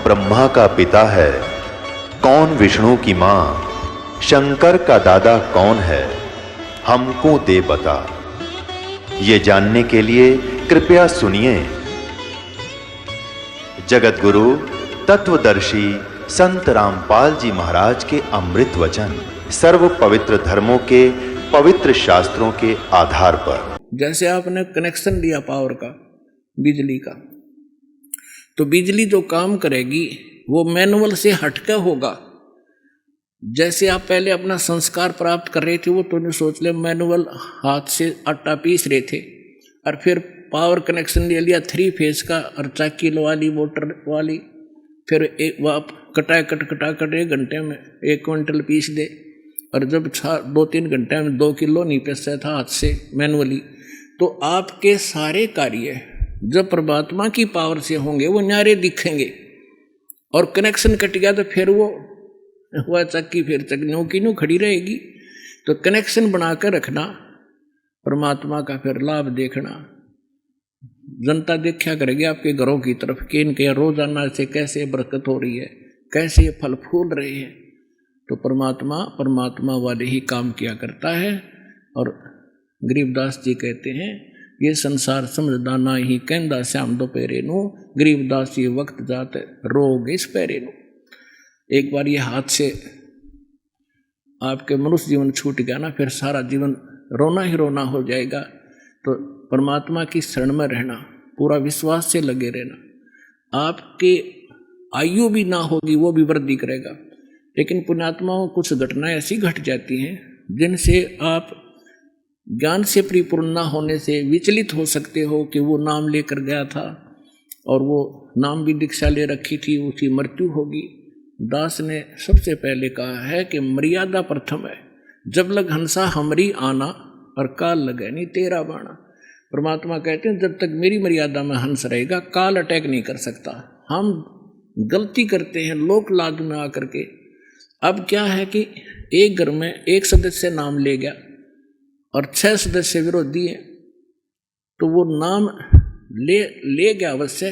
ब्रह्मा का पिता है, कौन विष्णु की मां, शंकर का दादा कौन है, हमको दे बता। ये जानने के लिए कृपया सुनिए। जगत गुरु तत्वदर्शी संत रामपाल जी महाराज के अमृत वचन सर्व पवित्र धर्मों के पवित्र शास्त्रों के आधार पर। जैसे आपने कनेक्शन दिया पावर का, बिजली का, तो बिजली जो काम करेगी वो मैनुअल से हटकर होगा। जैसे आप पहले अपना संस्कार प्राप्त कर रहे थे, वो तो नहीं सोच ले मैनुअल हाथ से आटा पीस रहे थे और फिर पावर कनेक्शन ले लिया 3 फेज का और चाकी वाली मोटर वाली, फिर एक आप कटा कट 1 घंटे में 1 क्विंटल पीस दे, और जब 2-3 घंटे में 2 किलो नहीं पीसता था हाथ से मैनुअली। तो आपके सारे कार्य जब परमात्मा की पावर से होंगे वो न्यारे दिखेंगे। और कनेक्शन कट गया तो फिर वो वह चक्की फिर चक्की की न्यू खड़ी रहेगी। तो कनेक्शन बनाकर रखना, परमात्मा का फिर लाभ देखना। जनता देखा करेगी आपके घरों की तरफ कि इनके रोजाना से कैसे बरकत हो रही है, कैसे ये फल फूल रहे हैं। तो परमात्मा वाले ही काम किया करता है। और गरीबदास जी कहते हैं, ये संसार समझदा ना ही कहंदा श्याम दोपहरे नू, गरीबदास जी वक्त जात रोग इस पैरे नू। एक बार ये हाथ से आपके मनुष्य जीवन छूट गया ना, फिर सारा जीवन रोना ही रोना हो जाएगा। तो परमात्मा की शरण में रहना, पूरा विश्वास से लगे रहना। आपके आयु भी ना होगी, वो भी वृद्धि करेगा। लेकिन पुण्यात्माओं कुछ घटनाएं ऐसी घट जाती हैं जिनसे आप ज्ञान से परिपूर्ण ना होने से विचलित हो सकते हो कि वो नाम लेकर गया था और वो नाम भी दीक्षा ले रखी थी, उसकी मृत्यु होगी। दास ने सबसे पहले कहा है कि मर्यादा प्रथम है। जब लग हंसा हमरी आना और काल लगे नहीं तेरा बाणा। परमात्मा कहते हैं जब तक मेरी मर्यादा में हंस रहेगा काल अटैक नहीं कर सकता। हम गलती करते हैं लोक लाद में आकर के। अब क्या है कि एक घर में एक सदस्य नाम ले गया और 6 सदस्य विरोधी है, तो वो नाम ले गया अवश्य,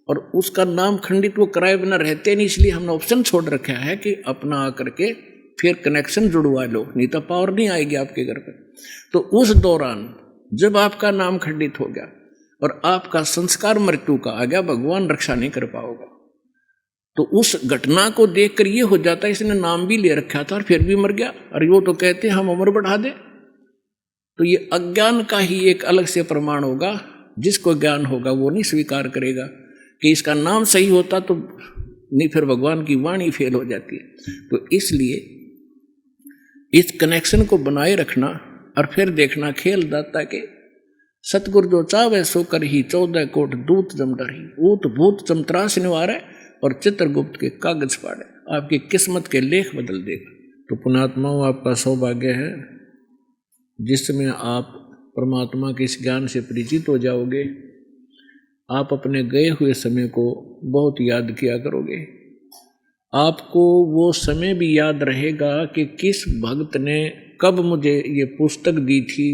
और उसका नाम खंडित वो कराए बिना रहते नहीं। इसलिए हमने ऑप्शन छोड़ रखा है कि अपना आकर के फिर कनेक्शन जुड़वा लो, नहीं तो पावर नहीं आएगी आपके घर पे। तो उस दौरान जब आपका नाम खंडित हो गया और आपका संस्कार मृत्यु का आ गया, भगवान रक्षा नहीं कर पाओगा। तो उस घटना को देखकर ये हो जाता है इसने नाम भी ले रखा था और फिर भी मर गया, और वो तो कहते हैं हम उम्र बढ़ा दे। तो ये अज्ञान का ही एक अलग से प्रमाण होगा। जिसको ज्ञान होगा वो नहीं स्वीकार करेगा कि इसका नाम सही होता, तो नहीं फिर भगवान की वाणी फेल हो जाती है। तो इसलिए इस कनेक्शन को बनाए रखना और फिर देखना खेल दाता के सतगुरु जो चावे सो कर ही 14 कोट दूत जम डरी, ऊत भूत चमत्रास निवारे और चित्रगुप्त के कागज फाड़े। आपकी किस्मत के लेख बदल देगा। तो पुण्यात्माओं, आपका सौभाग्य है जिसमें आप परमात्मा के इस ज्ञान से परिचित हो जाओगे। आप अपने गए हुए समय को बहुत याद किया करोगे। आपको वो समय भी याद रहेगा कि किस भक्त ने कब मुझे ये पुस्तक दी थी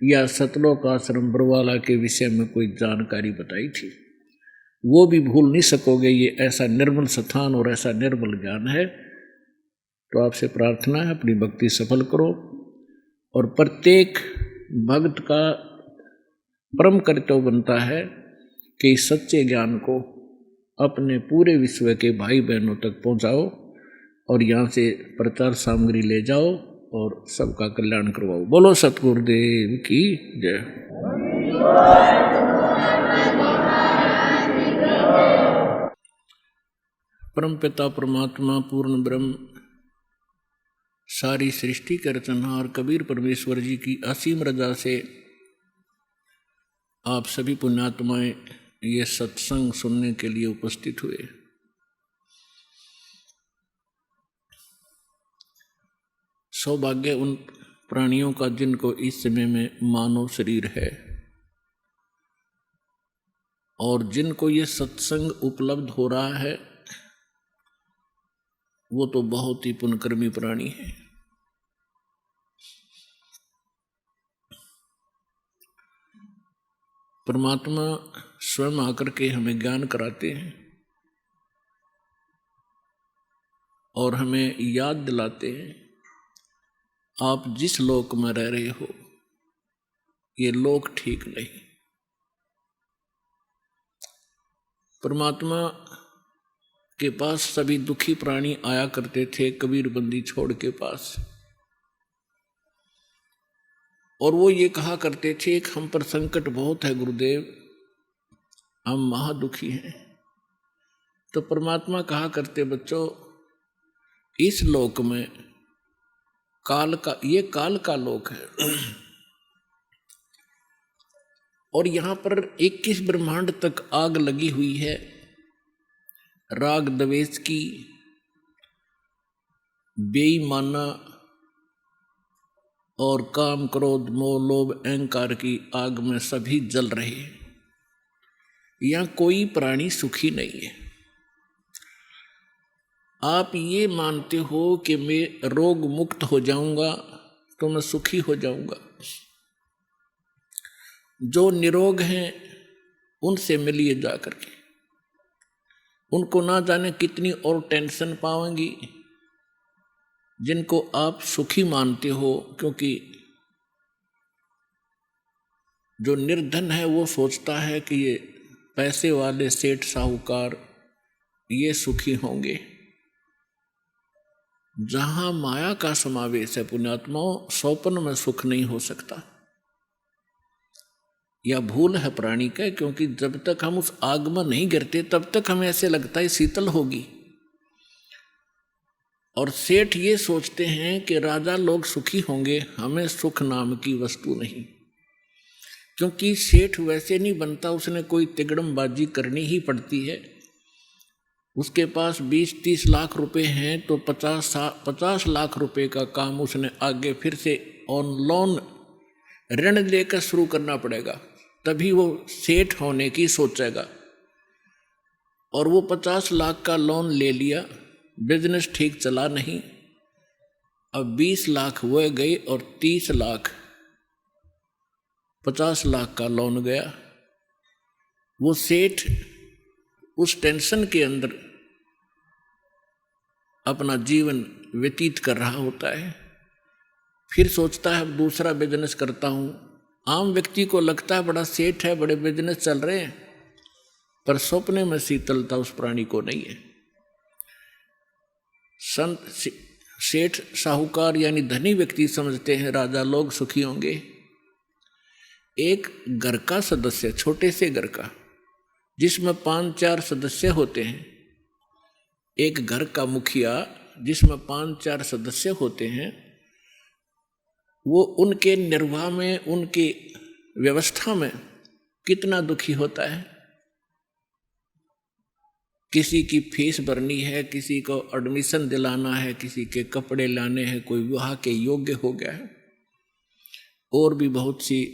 या सतलोक आश्रम बरवाला के विषय में कोई जानकारी बताई थी। वो भी भूल नहीं सकोगे। ये ऐसा निर्मल स्थान और ऐसा निर्मल ज्ञान है। तो आपसे प्रार्थना है अपनी भक्ति सफल करो, और प्रत्येक भक्त का परम कर्तव्य बनता है कि इस सच्चे ज्ञान को अपने पूरे विश्व के भाई बहनों तक पहुंचाओ और यहाँ से प्रचार सामग्री ले जाओ और सबका कल्याण करवाओ। बोलो सतगुरुदेव की जय। परम पिता परमात्मा पूर्ण ब्रह्म सारी सृष्टि के रचनहार कबीर परमेश्वर जी की असीम रजा से आप सभी पुण्यात्माएं ये सत्संग सुनने के लिए उपस्थित हुए। सौभाग्य उन प्राणियों का जिनको इस समय में मानव शरीर है और जिनको ये सत्संग उपलब्ध हो रहा है, वो तो बहुत ही पुण्यकर्मी प्राणी है। परमात्मा स्वयं आकर के हमें ज्ञान कराते हैं। और हमें याद दिलाते हैं आप जिस लोक में रह रहे हो ये लोक ठीक नहीं। परमात्मा के पास सभी दुखी प्राणी आया करते थे कबीर बंदी छोड़ के पास, और वो ये कहा करते थे कि हम पर संकट बहुत है गुरुदेव, हम महादुखी हैं। तो परमात्मा कहा करते बच्चों इस लोक में काल का लोक है और यहां पर 21 ब्रह्मांड तक आग लगी हुई है राग द्वेष की, बेईमाना और काम क्रोध मोह लोभ अहंकार की आग में सभी जल रहे हैं। यहां कोई प्राणी सुखी नहीं है। आप ये मानते हो कि मैं रोग मुक्त हो जाऊंगा तो मैं सुखी हो जाऊंगा। जो निरोग हैं उनसे मिलिए जा करके, उनको ना जाने कितनी और टेंशन पाएंगी जिनको आप सुखी मानते हो, क्योंकि जो निर्धन है वो सोचता है कि ये पैसे वाले सेठ साहूकार ये सुखी होंगे। जहां माया का समावेश है पुण्यात्माओं, स्वप्न में सुख नहीं हो सकता। यह भूल है प्राणी का, क्योंकि जब तक हम उस आग में नहीं गिरते तब तक हमें ऐसे लगता है शीतल होगी। और सेठ ये सोचते हैं कि राजा लोग सुखी होंगे, हमें सुख नाम की वस्तु नहीं। क्योंकि सेठ वैसे नहीं बनता, उसने कोई तिगड़मबाजी करनी ही पड़ती है। उसके पास 20-30 लाख रुपए हैं तो 50 लाख रुपए का काम उसने आगे फिर से ऑन लोन ऋण लेकर शुरू करना पड़ेगा, तभी वो सेठ होने की सोचेगा। और वो 50 लाख का लोन ले लिया, बिजनेस ठीक चला नहीं, अब 20 लाख वो गए और 30 लाख 50 लाख का लोन गया। वो सेठ उस टेंशन के अंदर अपना जीवन व्यतीत कर रहा होता है। फिर सोचता है दूसरा बिजनेस करता हूं। आम व्यक्ति को लगता है बड़ा सेठ है, बड़े बिजनेस चल रहे हैं, पर सपने में शीतलता उस प्राणी को नहीं है। संत सेठ साहूकार यानी धनी व्यक्ति समझते हैं राजा लोग सुखी होंगे। एक घर का सदस्य, छोटे से घर का जिसमें 5-4 सदस्य होते हैं, एक घर का मुखिया जिसमें 5-4 सदस्य होते हैं, वो उनके निर्वाह में, उनकी व्यवस्था में कितना दुखी होता है। किसी की फीस भरनी है, किसी को एडमिशन दिलाना है, किसी के कपड़े लाने हैं, कोई विवाह के योग्य हो गया है, और भी बहुत सी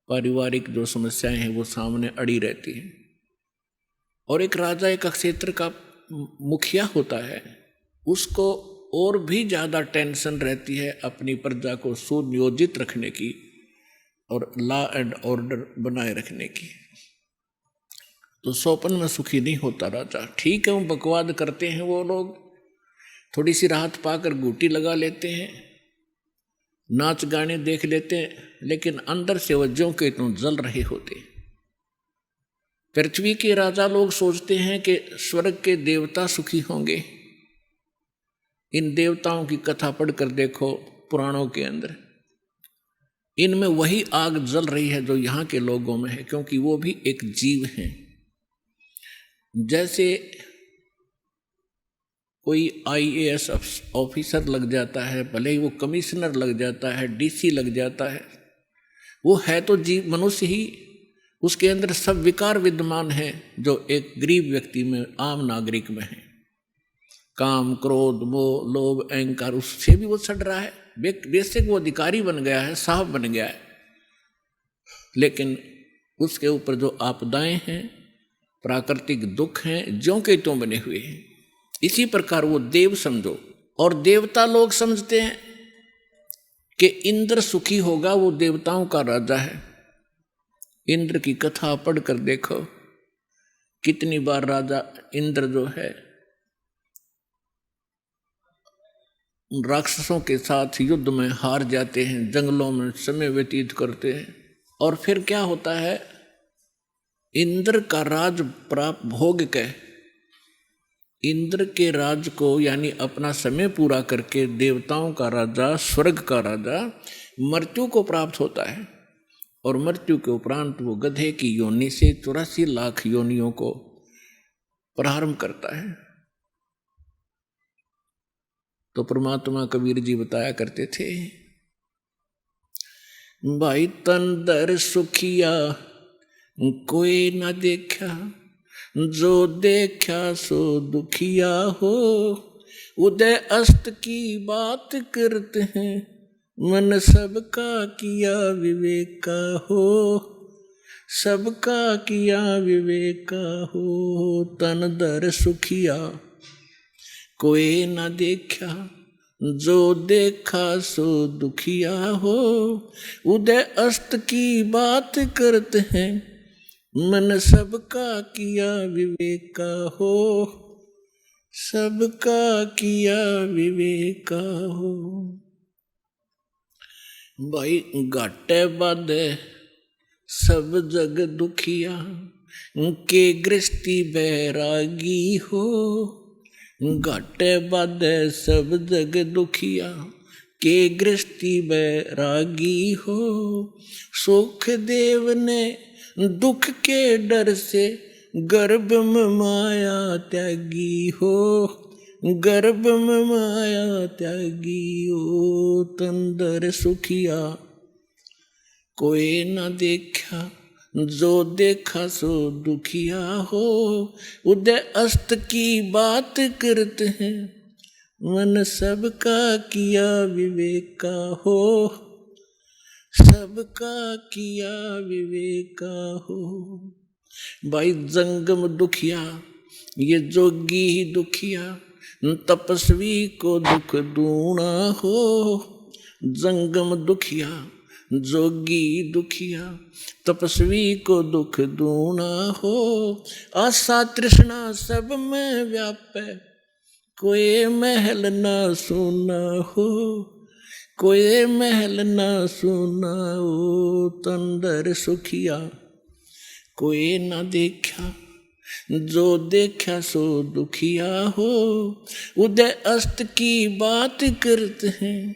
पारिवारिक जो समस्याएं हैं वो सामने अड़ी रहती हैं। और एक राजा एक क्षेत्र का मुखिया होता है, उसको और भी ज़्यादा टेंशन रहती है अपनी प्रजा को सुनियोजित रखने की और लॉ एंड ऑर्डर बनाए रखने की। तो स्वप्न में सुखी नहीं होता राजा। ठीक है, वो बकवाद करते हैं, वो लोग थोड़ी सी राहत पाकर घूटी लगा लेते हैं, नाच गाने देख लेते हैं, लेकिन अंदर से वज्जों के तो जल रहे होते। पृथ्वी के राजा लोग सोचते हैं कि स्वर्ग के देवता सुखी होंगे। इन देवताओं की कथा पढ़कर देखो पुराणों के अंदर, इनमें वही आग जल रही है जो यहाँ के लोगों में है, क्योंकि वो भी एक जीव हैं। जैसे कोई IAS ऑफिसर लग जाता है, भले ही वो कमिश्नर लग जाता है, DC लग जाता है, वो है तो जीव मनुष्य ही, उसके अंदर सब विकार विद्यमान हैं जो एक गरीब व्यक्ति में, आम नागरिक में है। काम क्रोध मोह लोभ अहंकार, उससे भी वो सड़ रहा है। बेशक वो अधिकारी बन गया है, साहब बन गया है, लेकिन उसके ऊपर जो आपदाएं हैं, प्राकृतिक दुख हैं, ज्यों के त्यों बने हुए हैं। इसी प्रकार वो देव समझो, और देवता लोग समझते हैं कि इंद्र सुखी होगा, वो देवताओं का राजा है। इंद्र की कथा पढ़कर देखो, कितनी बार राजा इंद्र जो है राक्षसों के साथ युद्ध में हार जाते हैं, जंगलों में समय व्यतीत करते हैं, और फिर क्या होता है, इंद्र का राज प्राप्त भोग के, इंद्र के राज को यानी अपना समय पूरा करके देवताओं का राजा, स्वर्ग का राजा मृत्यु को प्राप्त होता है, और मृत्यु के उपरांत वो गधे की योनि से 84 लाख योनियों को प्रारंभ करता है। तो परमात्मा कबीर जी बताया करते थे, भाई तन दर सुखिया कोई न देखा, जो देखा सो दुखिया हो, उदय अस्त की बात करते हैं, मन सबका किया विवेका हो, सबका किया विवेका हो। तन दर सुखिया कोई न देखा, जो देखा सो दुखिया हो, उदय अस्त की बात करते हैं, मन सबका किया विवेका हो, सबका किया विवेका हो। भाई घाटे बाधे सब जग दुखिया, के गृहस्थी बैरागी हो, घाटे बाधे सब जग दुखिया, के गृहस्थी बैरागी हो, सुख देव ने दुख के डर से गर्भ में माया त्यागी हो, गर्भ में माया त्यागी हो। तंदर सुखिया कोई न देखा, जो देखा सो दुखिया हो, उदय अस्त की बात करते हैं, मन सबका किया विवेका हो, सबका किया विवेका हो। भाई जंगम दुखिया, ये जोगी ही दुखिया, तपस्वी को दुख दूना हो, जंगम दुखिया, जोगी दुखिया, तपस्वी को दुख दूना हो, आशा तृष्णा सब में व्यापे, कोई महल ना सुना हो, कोई महल ना सुना हो। तंदर सुखिया कोई ना देखा, जो देखा सो दुखिया हो, उदय अस्त की बात करते हैं,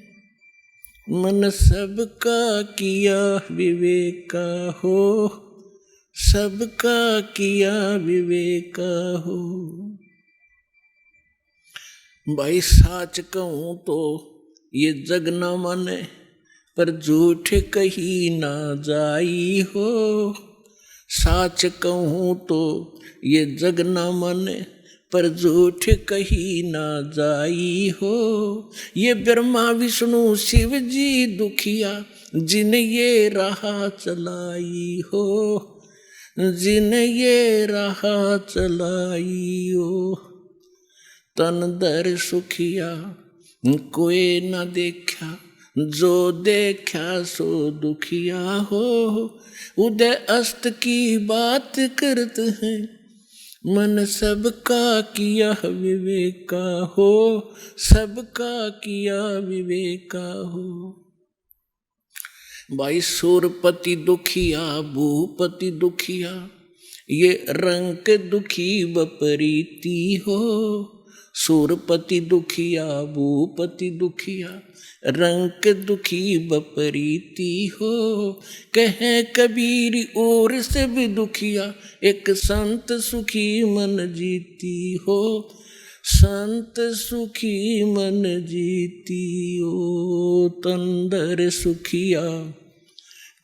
मन सबका किया विवेका हो, सबका किया विवेका हो। भाई साच कहूं तो ये जग न माने, पर झूठ कही ना जाई हो, साच कहूं तो ये जग न माने, पर झूठ कही ना जाई हो, ये ब्रह्मा विष्णु शिव जी दुखिया, जिन ये राह चलाई हो, जिन ये राह चलाई हो। तन दर सुखिया कोई न देखा, जो देखा सो दुखिया हो, उदय अस्त की बात करते हैं, मन सबका किया विवेका हो, सबका किया विवेका हो। भाई सूरपति दुखिया भूपति दुखिया, ये रंक दुखी बपरीती हो, सूरपति दुखिया भूपति दुखिया, रंक दुखी बपरीती हो, कहे कबीर और से भी दुखिया, एक संत सुखी मन जीती हो, संत सुखी मन जीती हो। तंदर सुखिया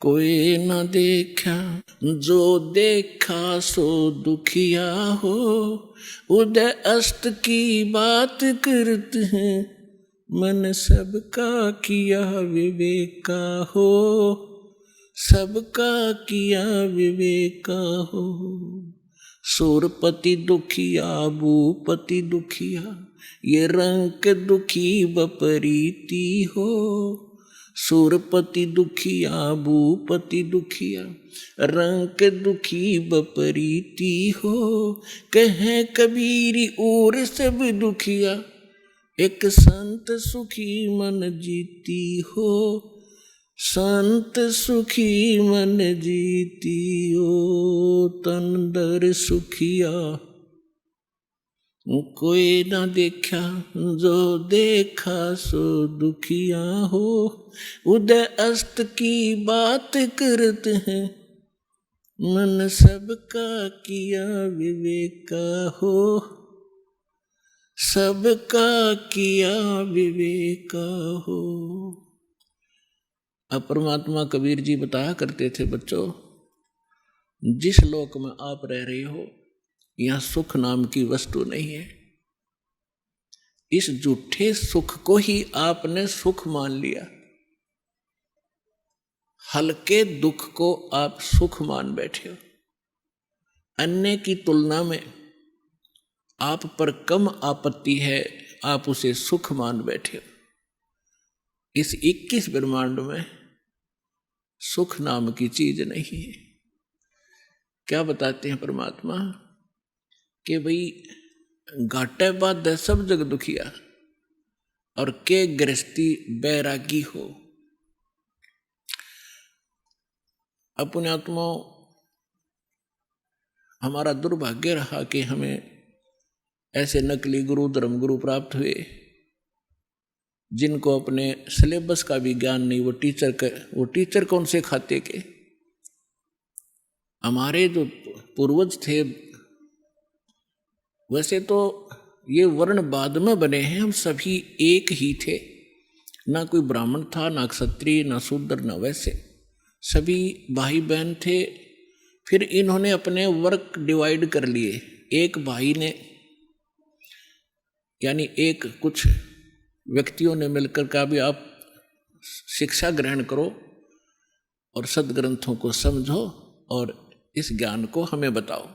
कोई न देखा, जो देखा सो दुखिया हो, उदय अस्त की बात करते हैं, मन सबका किया विवेका हो, सबका किया विवेका हो। सूरपति दुखिया भूपति दुखिया, ये रंक दुखी बपरीती हो, सूरपति दुखिया भूपति दुखिया, रंक दुखी बपरीती हो, कहे कबीर और सब दुखिया, एक संत सुखी मन जीती हो, संत सुखी मन जीती हो, तन दर सुखिया कोई ना देखा, जो देखा सो दुखिया हो। उदय अस्त की बात करते हैं, मन सबका किया विवेका हो, सबका किया विवेका हो। अब परमात्मा कबीर जी बताया करते थे, बच्चों जिस लोक में आप रह रहे हो यहां सुख नाम की वस्तु नहीं है। इस झूठे सुख को ही आपने सुख मान लिया, हल्के दुख को आप सुख मान बैठे हो। अन्य की तुलना में आप पर कम आपत्ति है, आप उसे सुख मान बैठे हो। इस 21 ब्रह्मांड में सुख नाम की चीज नहीं है। क्या बताते हैं परमात्मा कि भाई घाटे बाद सब जग दुखिया और के गृहस्थी बैरागी हो। अपने आत्मा हमारा दुर्भाग्य रहा कि हमें ऐसे नकली गुरु धर्म गुरु प्राप्त हुए जिनको अपने सिलेबस का भी ज्ञान नहीं। वो टीचर कौन से खाते के। हमारे जो पूर्वज थे वैसे तो ये वर्ण बाद में बने हैं, हम सभी एक ही थे, ना कोई ब्राह्मण था, ना क्षत्रिय, ना शूद्र, ना वैसे, सभी भाई बहन थे। फिर इन्होंने अपने वर्क डिवाइड कर लिए। एक भाई ने यानी एक कुछ व्यक्तियों ने मिलकर कहा भी आप शिक्षा ग्रहण करो और सदग्रंथों को समझो और इस ज्ञान को हमें बताओ।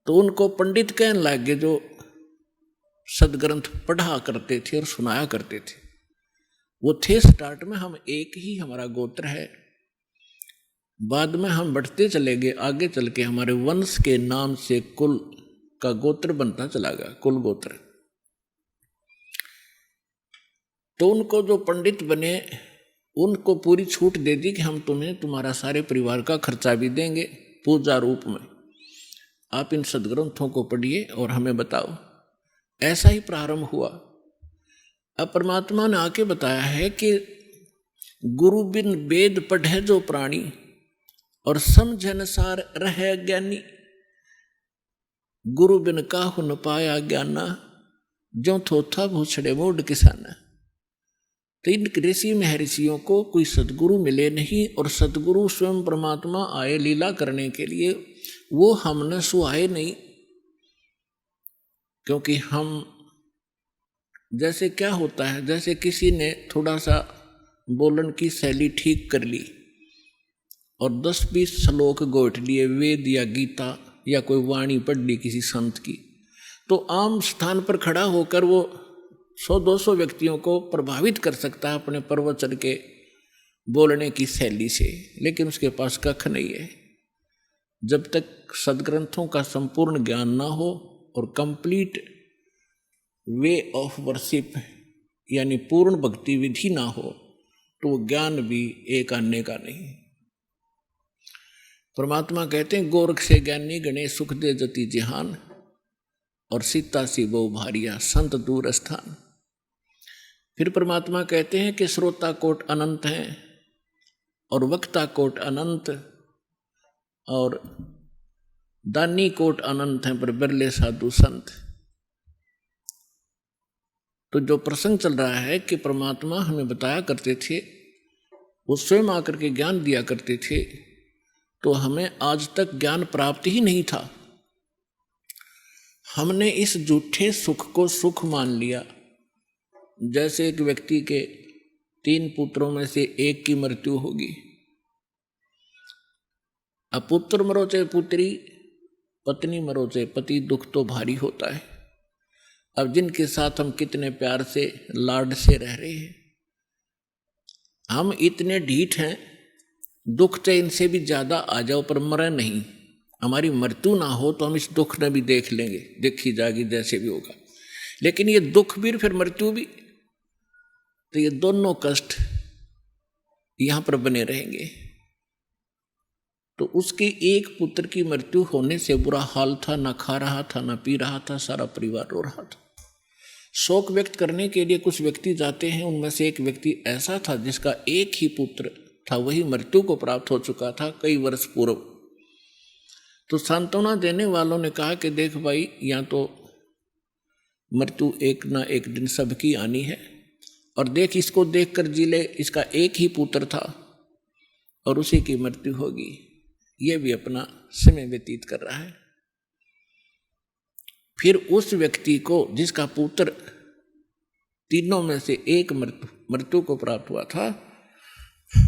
तो उनको पंडित कहने लगे जो सदग्रंथ पढ़ा करते थे और सुनाया करते थे। वो थे स्टार्ट में हम एक ही, हमारा गोत्र है। बाद में हम बढ़ते चले गए, आगे चल के हमारे वंश के नाम से कुल का गोत्र बनता चला गया, कुल गोत्र। तो उनको जो पंडित बने उनको पूरी छूट दे दी कि हम तुम्हें तुम्हारा सारे परिवार का खर्चा भी देंगे पूजा रूप में, आप इन सदग्रंथों को पढ़िए और हमें बताओ। ऐसा ही प्रारंभ हुआ। अब परमात्मा ने आके बताया है कि गुरु बिन वेद पढ़े जो प्राणी और समझन सार रहे ज्ञानी, गुरु बिन काहु न पाया ज्ञाना, जो थोथा भूछड़े मूड किसाना। तो इन ऋषि महर्षियों को कोई सदगुरु मिले नहीं, और सदगुरु स्वयं परमात्मा आए लीला करने के लिए, वो हमने सुहाए नहीं। क्योंकि हम जैसे क्या होता है, जैसे किसी ने थोड़ा सा बोलन की शैली ठीक कर ली और 10-20 श्लोक गोट लिए वेद या गीता या कोई वाणी पढ़ ली किसी संत की, तो आम स्थान पर खड़ा होकर वो 100-200 व्यक्तियों को प्रभावित कर सकता है अपने प्रवचन के बोलने की शैली से, लेकिन उसके पास कख नहीं है। जब तक सदग्रंथों का संपूर्ण ज्ञान ना हो और कंप्लीट वे ऑफ वर्शिप यानी पूर्ण भक्ति विधि ना हो, तो वो ज्ञान भी एक आने का नहीं। परमात्मा कहते हैं गोरख से ज्ञानी गणे सुख दे जति जिहान, और सीता सी बहु भारिया संत दूर स्थान। फिर परमात्मा कहते हैं कि श्रोता कोट अनंत हैं और वक्ता कोट अनंत और दानी कोट अनंत हैं, पर बिरले साधु संत। तो जो प्रसंग चल रहा है कि परमात्मा हमें बताया करते थे, वो स्वयं आकर के ज्ञान दिया करते थे, तो हमें आज तक ज्ञान प्राप्त ही नहीं था। हमने इस झूठे सुख को सुख मान लिया। जैसे एक व्यक्ति के 3 पुत्रों में से एक की मृत्यु होगी, अब पुत्र मरो चाहे पुत्री, पत्नी मरो चाहे पति, दुख तो भारी होता है। अब जिनके साथ हम कितने प्यार से लाड से रह रहे हैं, हम इतने ढीठ हैं, दुख चाहे इनसे भी ज्यादा आ जाओ पर मरे नहीं। हमारी मृत्यु ना हो तो हम इस दुख ने भी देख लेंगे, देखी जाएगी जैसे भी होगा। लेकिन ये दुख भी फिर मृत्यु भी, तो ये दोनों कष्ट यहां पर बने रहेंगे। तो उसके एक पुत्र की मृत्यु होने से बुरा हाल था, ना खा रहा था ना पी रहा था, सारा परिवार रो रहा था। शोक व्यक्त करने के लिए कुछ व्यक्ति जाते हैं, उनमें से एक व्यक्ति ऐसा था जिसका एक ही पुत्र था, वही मृत्यु को प्राप्त हो चुका था कई वर्ष पूर्व। तो सांत्वना देने वालों ने कहा कि देख भाई, या तो मृत्यु एक ना एक दिन सबकी आनी है, और देख इसको देखकर जी ले, इसका एक ही पुत्र था और उसी की मृत्यु होगी, ये भी अपना समय व्यतीत कर रहा है। फिर उस व्यक्ति को जिसका पुत्र तीनों में से एक मृत्यु को प्राप्त हुआ था,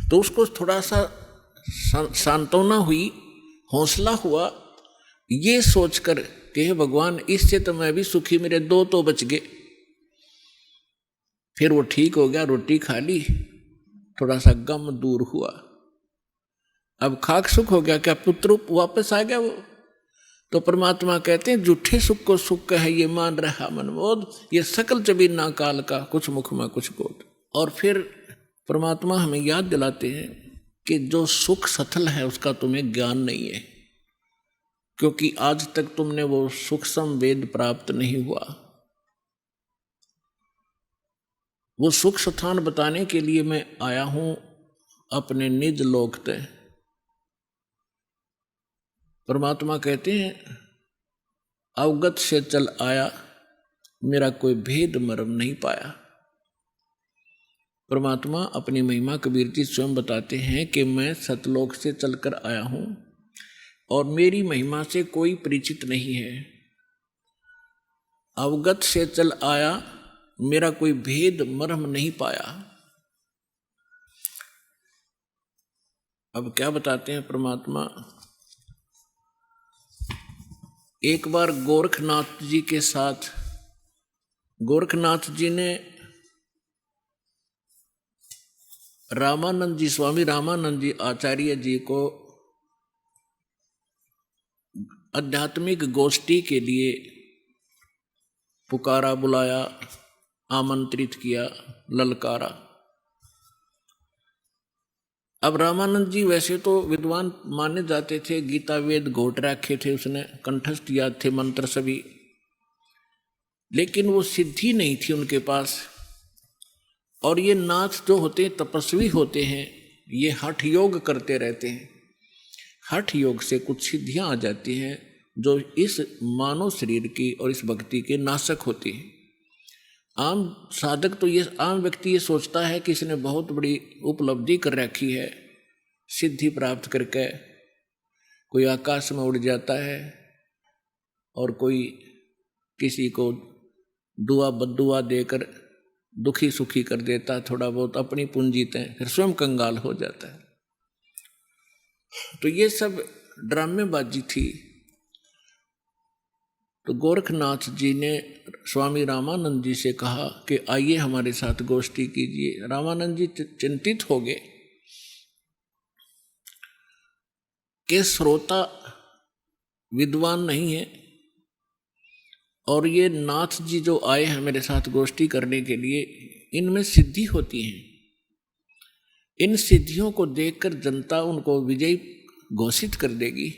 तो उसको थोड़ा सा सांत्वना हुई, हौसला हुआ, ये सोचकर कि हे भगवान, इससे तो मैं भी सुखी, मेरे दो तो बच गए। फिर वो ठीक हो गया, रोटी खा ली, थोड़ा सा गम दूर हुआ, अब खाक सुख हो गया। क्या पुत्र वापस आ गया वो? तो परमात्मा कहते हैं झूठे सुख को सुख है, ये मान रहा मनमोद, ये सकल जबीन ना काल का, कुछ मुख में कुछ बोध। और फिर परमात्मा हमें याद दिलाते हैं कि जो सुख सथल है उसका तुम्हें ज्ञान नहीं है, क्योंकि आज तक तुमने वो सूक्ष्म वेद प्राप्त नहीं हुआ। वो सुख स्थान बताने के लिए मैं आया हूं अपने निज लोक तय। परमात्मा कहते हैं अवगत से चल आया, मेरा कोई भेद मर्म नहीं पाया। परमात्मा अपनी महिमा कबीर जी स्वयं बताते हैं कि मैं सतलोक से चलकर आया हूं और मेरी महिमा से कोई परिचित नहीं है। अवगत से चल आया, मेरा कोई भेद मर्म नहीं पाया। अब क्या बताते हैं परमात्मा? एक बार गोरखनाथ जी के साथ, गोरखनाथ जी ने रामानंद जी, स्वामी रामानंद जी आचार्य जी को आध्यात्मिक गोष्ठी के लिए पुकारा, बुलाया, आमंत्रित किया, ललकारा। अब रामानंद जी वैसे तो विद्वान माने जाते थे, गीता वेद घोट रखे थे उसने, कंठस्थ याद थे मंत्र सभी, लेकिन वो सिद्धि नहीं थी उनके पास। और ये नाथ जो होते हैं तपस्वी होते हैं, ये हठ योग करते रहते हैं। हठ योग से कुछ सिद्धियां आ जाती हैं जो इस मानव शरीर की और इस भक्ति के नाशक होती हैं। आम साधक तो ये, आम व्यक्ति ये सोचता है कि इसने बहुत बड़ी उपलब्धि कर रखी है, सिद्धि प्राप्त करके कोई आकाश में उड़ जाता है और कोई किसी को दुआ बद्दुआ देकर दुखी सुखी कर देता, थोड़ा बहुत अपनी पूंजीते, फिर स्वयं कंगाल हो जाता है। तो ये सब ड्रामेबाजी थी। तो गोरखनाथ जी ने स्वामी रामानंद जी से कहा कि आइए हमारे साथ गोष्ठी कीजिए। रामानंद जी चिंतित हो गए कि श्रोता विद्वान नहीं है और ये नाथ जी जो आए हैं मेरे साथ गोष्ठी करने के लिए, इनमें सिद्धि होती है। इन सिद्धियों को देखकर जनता उनको विजयी घोषित कर देगी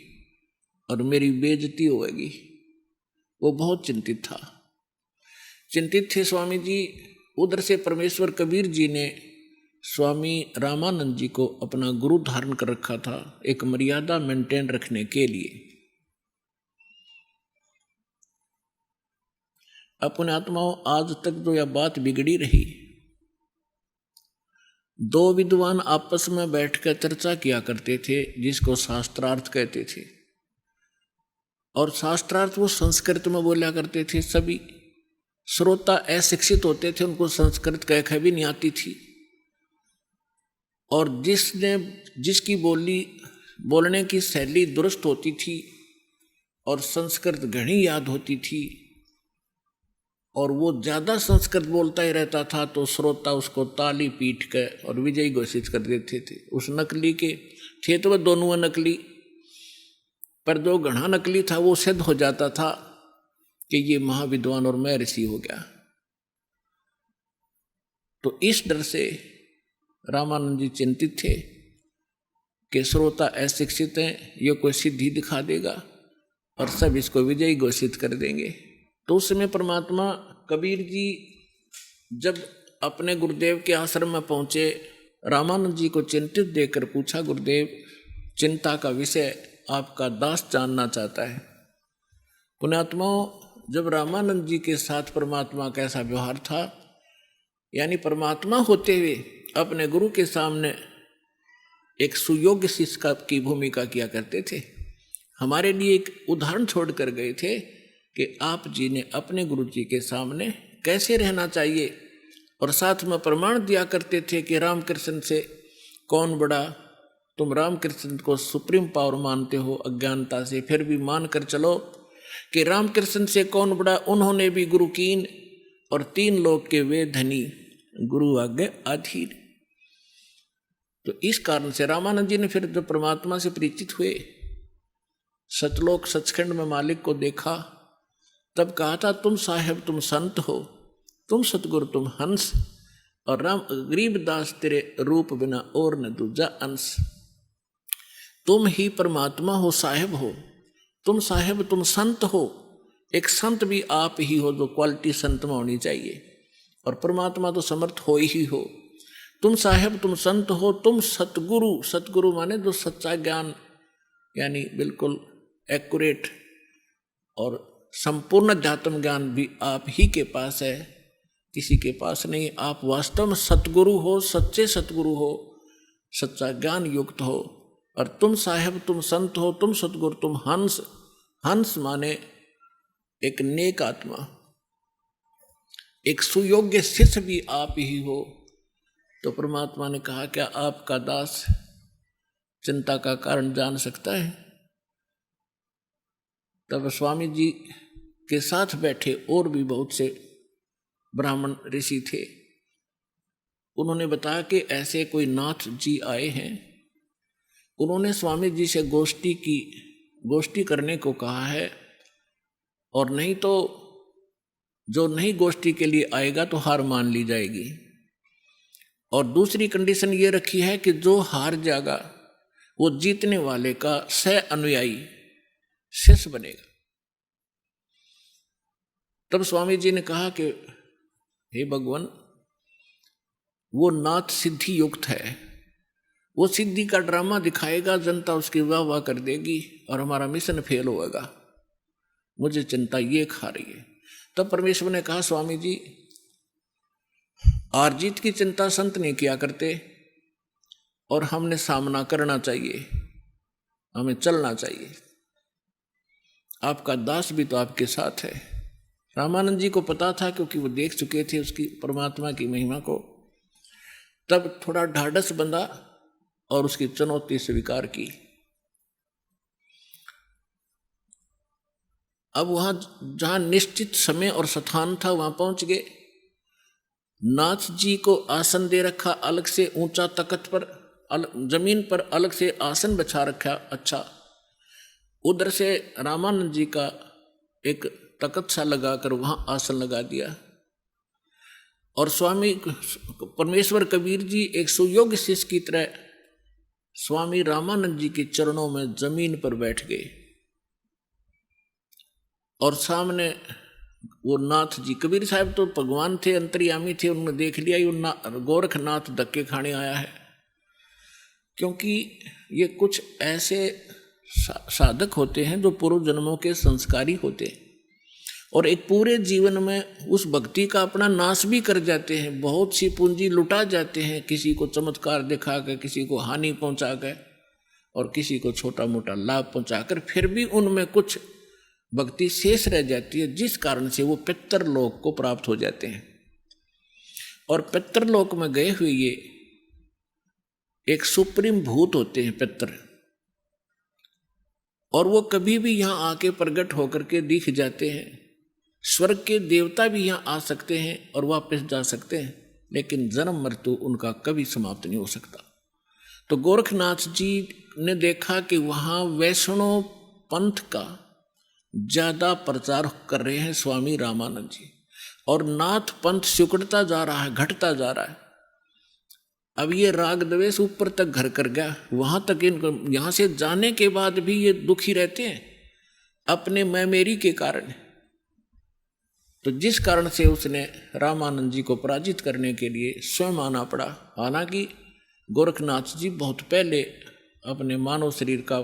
और मेरी बेइज्जती होगी। वो बहुत चिंतित था, चिंतित थे स्वामी जी। उधर से परमेश्वर कबीर जी ने स्वामी रामानंद जी को अपना गुरु धारण कर रखा था, एक मर्यादा मेंटेन रखने के लिए। अपने आत्माओं, आज तक जो यह बात बिगड़ी रही, दो विद्वान आपस में बैठकर चर्चा किया करते थे जिसको शास्त्रार्थ कहते थे, और शास्त्रार्थ वो संस्कृत में बोला करते थे। सभी श्रोता अशिक्षित होते थे, उनको संस्कृत कह भी नहीं आती थी, और जिसकी बोलने की शैली दुरुस्त होती थी और संस्कृत घनी याद होती थी और वो ज़्यादा संस्कृत बोलता ही रहता था, तो श्रोता उसको ताली पीट कर और विजयी घोषित कर देते थे। उस नकली के थे तो वह दोनों नकली, पर जो घना नकली था वो सिद्ध हो जाता था कि ये महाविद्वान और मैं ऋषि हो गया। तो इस डर से रामानंद जी चिंतित थे कि श्रोता अशिक्षित हैं, ये कोई सिद्धि दिखा देगा और सब इसको विजयी घोषित कर देंगे। तो उस समय परमात्मा कबीर जी जब अपने गुरुदेव के आश्रम में पहुंचे, रामानंद जी को चिंतित देखकर पूछा, गुरुदेव चिंता का विषय आपका दास जानना चाहता है। पुण्यात्माओं, जब रामानंद जी के साथ परमात्मा का ऐसा व्यवहार था, यानी परमात्मा होते हुए अपने गुरु के सामने एक सुयोग्य शिष्य की भूमिका किया करते थे। हमारे लिए एक उदाहरण छोड़ कर गए थे कि आप जी ने अपने गुरु जी के सामने कैसे रहना चाहिए, और साथ में प्रमाण दिया करते थे कि रामकृष्ण से कौन बड़ा। तुम रामकृष्ण को सुप्रीम पावर मानते हो अज्ञानता से, फिर भी मान कर चलो कि रामकृष्ण से कौन बड़ा। उन्होंने भी गुरु कीन और 3 लोक के वे धनी, गुरु आज्ञा अधीर। तो इस कारण से रामानंद जी ने फिर जब परमात्मा से परिचित हुए, सतलोक सचखंड में मालिक को देखा, तब कहा था, तुम साहेब तुम संत हो, तुम सतगुरु तुम हंस, और राम गरीबदास तेरे रूप बिना और न दूजा अंश। तुम ही परमात्मा हो, साहेब हो, तुम साहेब तुम संत हो। एक संत भी आप ही हो, जो क्वालिटी संत में होनी चाहिए, और परमात्मा तो समर्थ हो ही हो। तुम साहेब तुम संत हो, तुम सतगुरु, सतगुरु माने जो सच्चा ज्ञान, यानी बिल्कुल एक्यूरेट और संपूर्ण अध्यात्म ज्ञान भी आप ही के पास है, किसी के पास नहीं। आप वास्तव में सतगुरु हो, सच्चे सतगुरु हो, सच्चा ज्ञान युक्त हो। और तुम साहेब तुम संत हो, तुम सतगुरु तुम हंस। हंस माने एक नेक आत्मा, एक सुयोग्य शिष्य भी आप ही हो। तो परमात्मा ने कहा, क्या आपका दास चिंता का कारण जान सकता है? तब स्वामी जी के साथ बैठे और भी बहुत से ब्राह्मण ऋषि थे। उन्होंने बताया कि ऐसे कोई नाथ जी आए हैं, उन्होंने स्वामी जी से गोष्ठी करने को कहा है, और नहीं तो जो नहीं गोष्ठी के लिए आएगा तो हार मान ली जाएगी। और दूसरी कंडीशन ये रखी है कि जो हार जाएगा वो जीतने वाले का सह अनुयायी शिष्य बनेगा। तब स्वामी जी ने कहा कि हे भगवान, वो नाथ सिद्धि युक्त है, वो सिद्धि का ड्रामा दिखाएगा, जनता उसकी वाह वाह कर देगी और हमारा मिशन फेल होगा। मुझे चिंता ये खा रही है। तब परमेश्वर ने कहा, स्वामी जी हार जीत की चिंता संत नहीं किया करते, और हमने सामना करना चाहिए, हमें चलना चाहिए। आपका दास भी तो आपके साथ है। रामानंद जी को पता था, क्योंकि वो देख चुके थे उसकी परमात्मा की महिमा को। तब थोड़ा ढाढ़स बंधा और उसकी चुनौती स्वीकार की। अब वहां जहां निश्चित समय और स्थान था वहां पहुंच गए। नाथ जी को आसन दे रखा अलग से, ऊंचा तख्त पर, जमीन पर अलग से आसन बिछा रखा। अच्छा, उधर से रामानंद जी का एक तख्त सा लगाकर वहां आसन लगा दिया। और स्वामी परमेश्वर कबीर जी एक सुयोग्य शिष्य की तरह स्वामी रामानंद जी के चरणों में जमीन पर बैठ गए। और सामने वो नाथ जी, कबीर साहब तो भगवान थे, अंतर्यामी थे, उन्होंने देख लिया ये गोरखनाथ धक्के खाने आया है। क्योंकि ये कुछ ऐसे साधक होते हैं जो पूर्व जन्मों के संस्कारी होते हैं, और एक पूरे जीवन में उस भक्ति का अपना नाश भी कर जाते हैं। बहुत सी पूंजी लुटा जाते हैं, किसी को चमत्कार दिखा कर, किसी को हानि पहुंचा कर, और किसी को छोटा मोटा लाभ पहुंचाकर, फिर भी उनमें कुछ भक्ति शेष रह जाती है, जिस कारण से वो पितृलोक को प्राप्त हो जाते हैं। और पितृलोक में गए हुए ये एक सुप्रीम भूत होते हैं पितृ, और वो कभी भी यहाँ आके प्रकट होकर के दिख जाते हैं। स्वर्ग के देवता भी यहाँ आ सकते हैं और वापस जा सकते हैं, लेकिन जन्म मृत्यु उनका कभी समाप्त नहीं हो सकता। तो गोरखनाथ जी ने देखा कि वहाँ वैष्णव पंथ का ज्यादा प्रचार कर रहे हैं स्वामी रामानंद जी, और नाथ पंथ सिकुड़ता जा रहा है, घटता जा रहा है। अब ये राग द्वेष ऊपर तक घर कर गया, वहां तक इनको, यहां से जाने के बाद भी ये दुखी रहते हैं अपने मैं मेरी के कारण। तो जिस कारण से उसने रामानंद जी को पराजित करने के लिए स्वयं आना पड़ा। हालांकि गोरखनाथ जी बहुत पहले अपने मानव शरीर का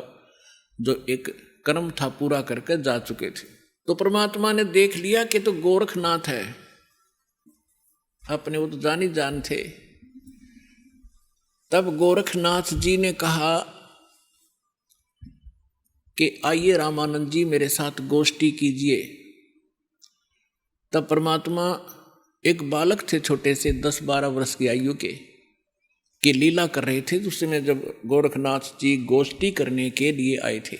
जो एक कर्म था पूरा करके जा चुके थे। तो परमात्मा ने देख लिया कि तो गोरखनाथ है, अपने वो तो जानी जान थे। तब गोरखनाथ जी ने कहा कि आइए रामानंद जी मेरे साथ गोष्ठी कीजिए। तब परमात्मा एक बालक थे छोटे से 10-12 वर्ष की आयु के लीला कर रहे थे। उस समय जब गोरखनाथ जी गोष्ठी करने के लिए आए थे,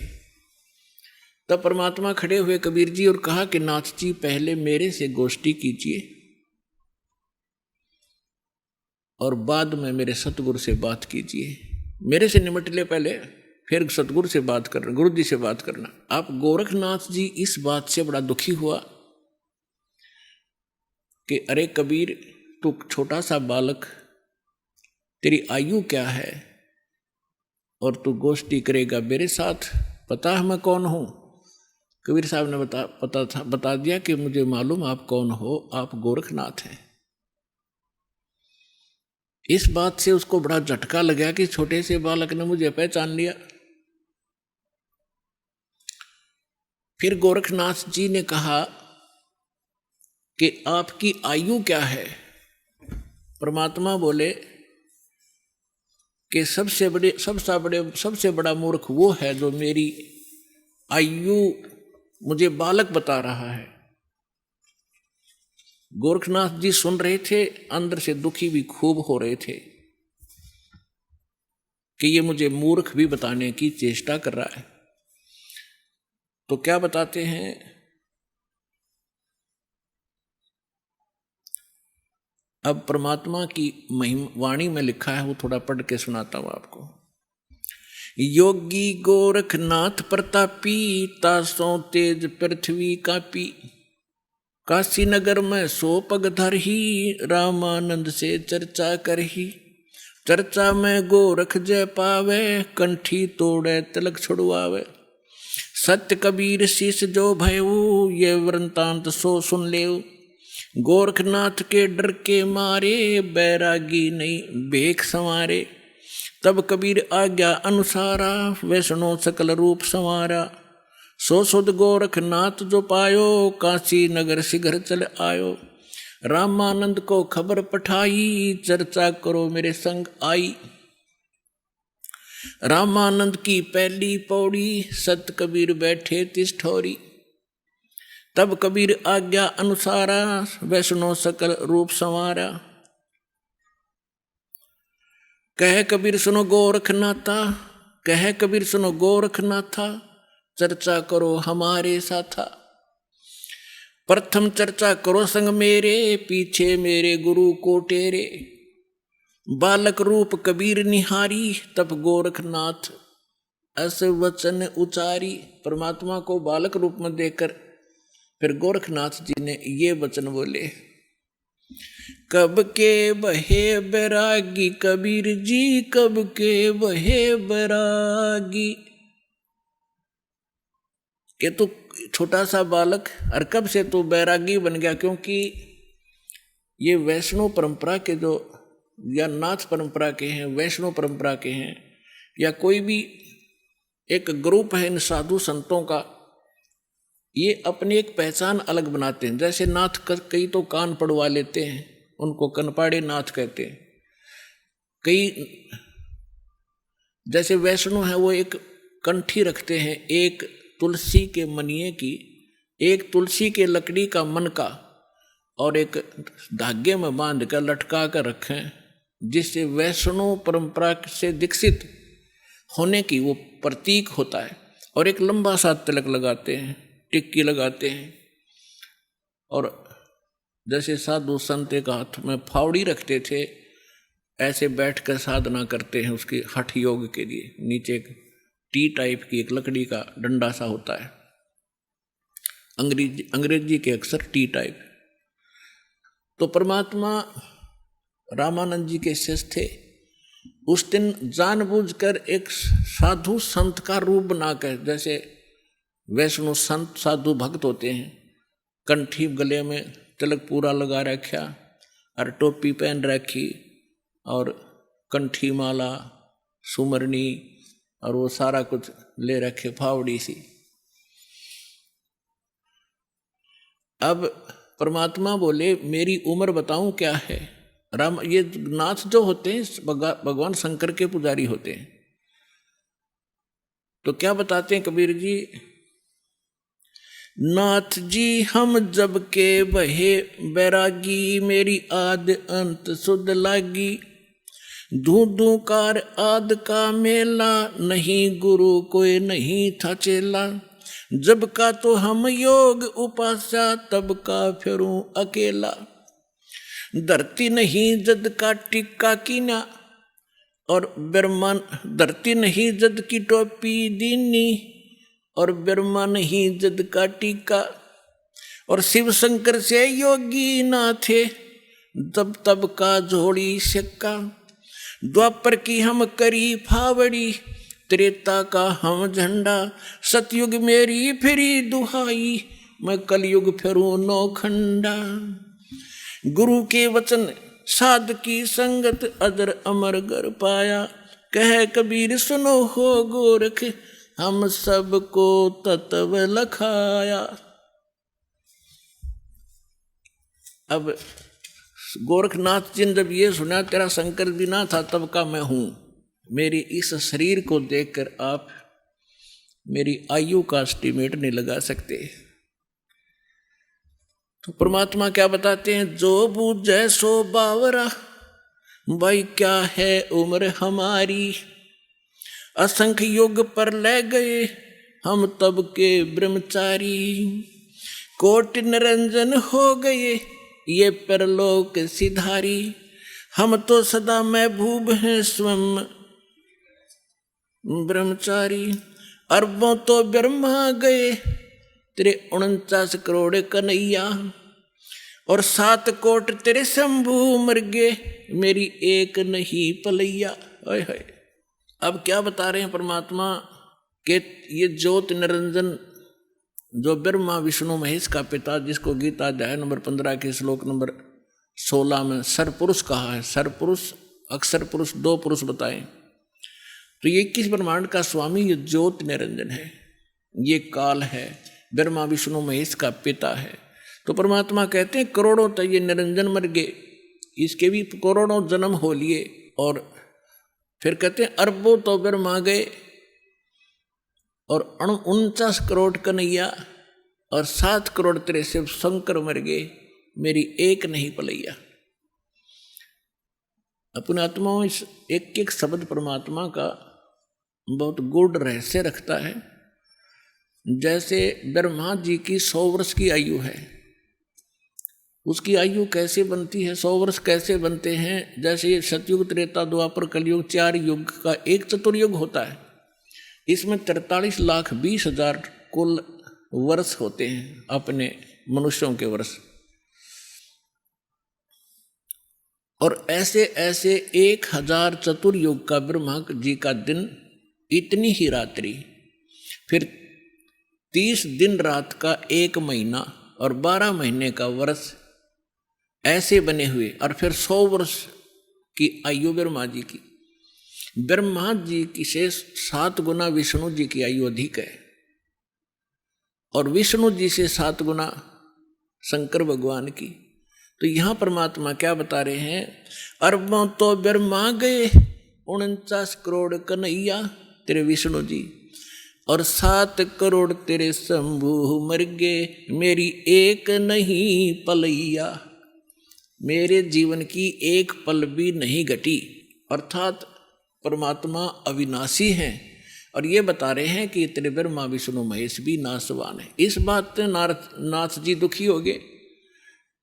तब परमात्मा खड़े हुए कबीर जी और कहा कि नाथ जी पहले मेरे से गोष्ठी कीजिए और बाद में मेरे सतगुरु से बात कीजिए। मेरे से निमट ले पहले, फिर सतगुरु से बात करना, गुरु जी से बात करना। आप गोरखनाथ जी इस बात से बड़ा दुखी हुआ कि अरे कबीर, तू छोटा सा बालक, तेरी आयु क्या है और तू गोष्ठी करेगा मेरे साथ? पता है मैं कौन हूं? कबीर साहब ने बता दिया कि मुझे मालूम आप कौन हो, आप गोरखनाथ हैं। इस बात से उसको बड़ा झटका लगा कि छोटे से बालक ने मुझे पहचान लिया। फिर गोरखनाथ जी ने कहा कि आपकी आयु क्या है? परमात्मा बोले कि सबसे बड़ा मूर्ख वो है जो मेरी आयु मुझे बालक बता रहा है। गोरखनाथ जी सुन रहे थे, अंदर से दुखी भी खूब हो रहे थे कि ये मुझे मूर्ख भी बताने की चेष्टा कर रहा है। तो क्या बताते हैं? अब परमात्मा की वाणी में लिखा है, वो थोड़ा पढ़ के सुनाता हूं आपको। योगी गोरखनाथ प्रतापी, तासों तेज पृथ्वी कापी, काशी नगर में 100 पग धरही, रामानंद से चर्चा करही। चर्चा में गोरख जय पावे, कंठी तोड़े तिलक छुड़वावे। सत्य कबीर शीश जो भयऊ, ये वृंतांत सो सुन लेऊ। गोरखनाथ के डर के मारे, बैरागी नहीं भेख संवारे। तब कबीर आज्ञा अनुसारा, वैष्णो सकल रूप संवारा। सो सुध गोरखनाथ जो पायो, काशी नगर शीघ्र चल आयो। रामानंद को खबर पठाई, चर्चा करो मेरे संग आई। रामानंद की पहली पौड़ी, सत कबीर बैठे तिस ठोरी। तब कबीर आज्ञा अनुसारा, वैष्णो सकल रूप संवारा। कह कबीर सुनो गोरखनाथा, कह कबीर सुनो गोरखनाथा, चर्चा करो हमारे साथा। प्रथम चर्चा करो संग मेरे, पीछे मेरे गुरु को टेरे। बालक रूप कबीर निहारी, तब गोरखनाथ अस वचन उचारी। परमात्मा को बालक रूप में देखकर फिर गोरखनाथ जी ने ये वचन बोले, कब के बहे बैरागी कबीर जी, कब के बहे बैरागी। कि तू छोटा सा बालक और कब से तू बैरागी बन गया? क्योंकि ये वैष्णव परंपरा के जो, या नाथ परंपरा के हैं, वैष्णव परंपरा के हैं, या कोई भी एक ग्रुप है इन साधु संतों का, ये अपनी एक पहचान अलग बनाते हैं। जैसे नाथ कई तो कान पड़वा लेते हैं, उनको कनपाड़े नाथ कहते हैं। कई जैसे वैष्णव है वो एक कंठी रखते हैं, एक तुलसी के मनिए की, एक तुलसी के लकड़ी का मन का, और एक धागे में बांध कर लटका कर रखें, जिससे वैष्णव परंपरा से दीक्षित होने की वो प्रतीक होता है। और एक लंबा सा तिलक लगाते हैं, टिक्की लगाते हैं। और जैसे साधु संत एक हाथ में फावड़ी रखते थे, ऐसे बैठकर साधना करते हैं उसके हठ योग के लिए। नीचे एक टी टाइप की एक लकड़ी का डंडा सा होता है। अंग्रेजी के अक्षर टी टाइप। तो परमात्मा रामानंद जी के शिष्य थे। उस दिन जानबूझकर एक साधु संत का रूप बनाकर, जैसे वैष्णव संत साधु भक्त होते हैं, कंठी गले में तिलक पूरा लगा रखा और टोपी पहन रखी और कंठी माला सुमरनी और वो सारा कुछ ले रखे, फावड़ी सी। अब परमात्मा बोले मेरी उम्र बताऊं क्या है। राम, ये नाथ जो होते हैं भगवान शंकर के पुजारी होते हैं। तो क्या बताते हैं कबीर जी, नाथ जी हम जब के बहे बैरागी, मेरी आद अंत सुध लागी। धू धू कार आद का मेला, नहीं गुरु कोई नहीं था चेला। जब का तो हम योग उपास्या, तब का फिरूं अकेला। धरती नहीं जद का टिक्का कीना, और ब्रह्मन धरती नहीं जद की टोपी दीनी, और ब्रह्मा नहीं जद का टीका। और शिव शंकर से योगी ना थे, तब का झोड़ी सिक्का। द्वापर की हम करी फावड़ी, त्रेता का हम झंडा। सतयुग मेरी फिरी दुहाई, मैं कलयुग फिरूं नौखंडा। गुरु के वचन साध की संगत, अजर अमर गर पाया। कह कबीर सुनो हो गोरख, हम सबको तत्व लखाया। अब गोरखनाथ जी ने जब ये सुना तेरा शंकर भी ना था तब का मैं हूं, मेरी इस शरीर को देखकर आप मेरी आयु का एस्टीमेट नहीं लगा सकते। तो परमात्मा क्या बताते हैं, जो बूझे सो बावरा, भाई क्या है उम्र हमारी। असंख्य युग पर ले गए हम तब के ब्रह्मचारी। कोटि निरंजन हो गए ये परलोक सिधारी। हम तो सदा महबूब हैं स्वयं ब्रह्मचारी। अरबों तो ब्रह्मा गए तेरे 49 करोड़ कन्हैया। और 7 कोट तेरे शंभू मर गए, मेरी एक नहीं पलैया। हाय हाय। अब क्या बता रहे हैं परमात्मा के, ये ज्योत निरंजन जो ब्रह्मा विष्णु महेश का पिता, जिसको गीता अध्याय नंबर 15 के श्लोक नंबर 16 में सरपुरुष कहा है। सरपुरुष अक्षर पुरुष 2 पुरुष बताएं, तो ये 21 ब्रह्मांड का स्वामी ये ज्योत निरंजन है, ये काल है, ब्रह्मा विष्णु महेश का पिता है। तो परमात्मा कहते हैं करोड़ों तो ये निरंजन मर गए, इसके भी करोड़ों जन्म हो लिए। और फिर कहते हैं अरबों तो ब्रह्मा गए, और 49 करोड़ कन्हैया, और 7 करोड़ तेरे शिव शंकर मर गए, मेरी एक नहीं पलैया। अपने आत्माओं इस एक एक शब्द परमात्मा का बहुत गूढ़ रहस्य रखता है। जैसे ब्रह्मा जी की 100 वर्ष की आयु है, उसकी आयु कैसे बनती है, 100 वर्ष कैसे बनते हैं। जैसे ये सतयुग त्रेता द्वापर कलयुग 4 युग का एक चतुर्युग होता है, इसमें 43,20,000 कुल वर्ष होते हैं अपने मनुष्यों के वर्ष। और ऐसे ऐसे 1000 चतुर्युग का ब्रह्मा जी का दिन, इतनी ही रात्रि, फिर 30 दिन रात का 1 महीना और 12 महीने का वर्ष, ऐसे बने हुए। और फिर 100 वर्ष की आयु ब्रह्मा जी की। ब्रह्मा जी की से 7 गुना विष्णु जी की आयु अधिक है, और विष्णु जी से 7 गुना शंकर भगवान की। तो यहां परमात्मा क्या बता रहे हैं, अरबों तो ब्रह्मा गए 49 करोड़ कन्हैया तेरे विष्णु जी, और 7 करोड़ तेरे शंभू मर गए, मेरी एक नहीं पलैया। मेरे जीवन की एक पल भी नहीं घटी। अर्थात परमात्मा अविनाशी हैं, और ये बता रहे हैं कि तेरे ब्रह्मा विष्णु महेश भी नाशवान है। इस बात से नाथ जी दुखी हो गए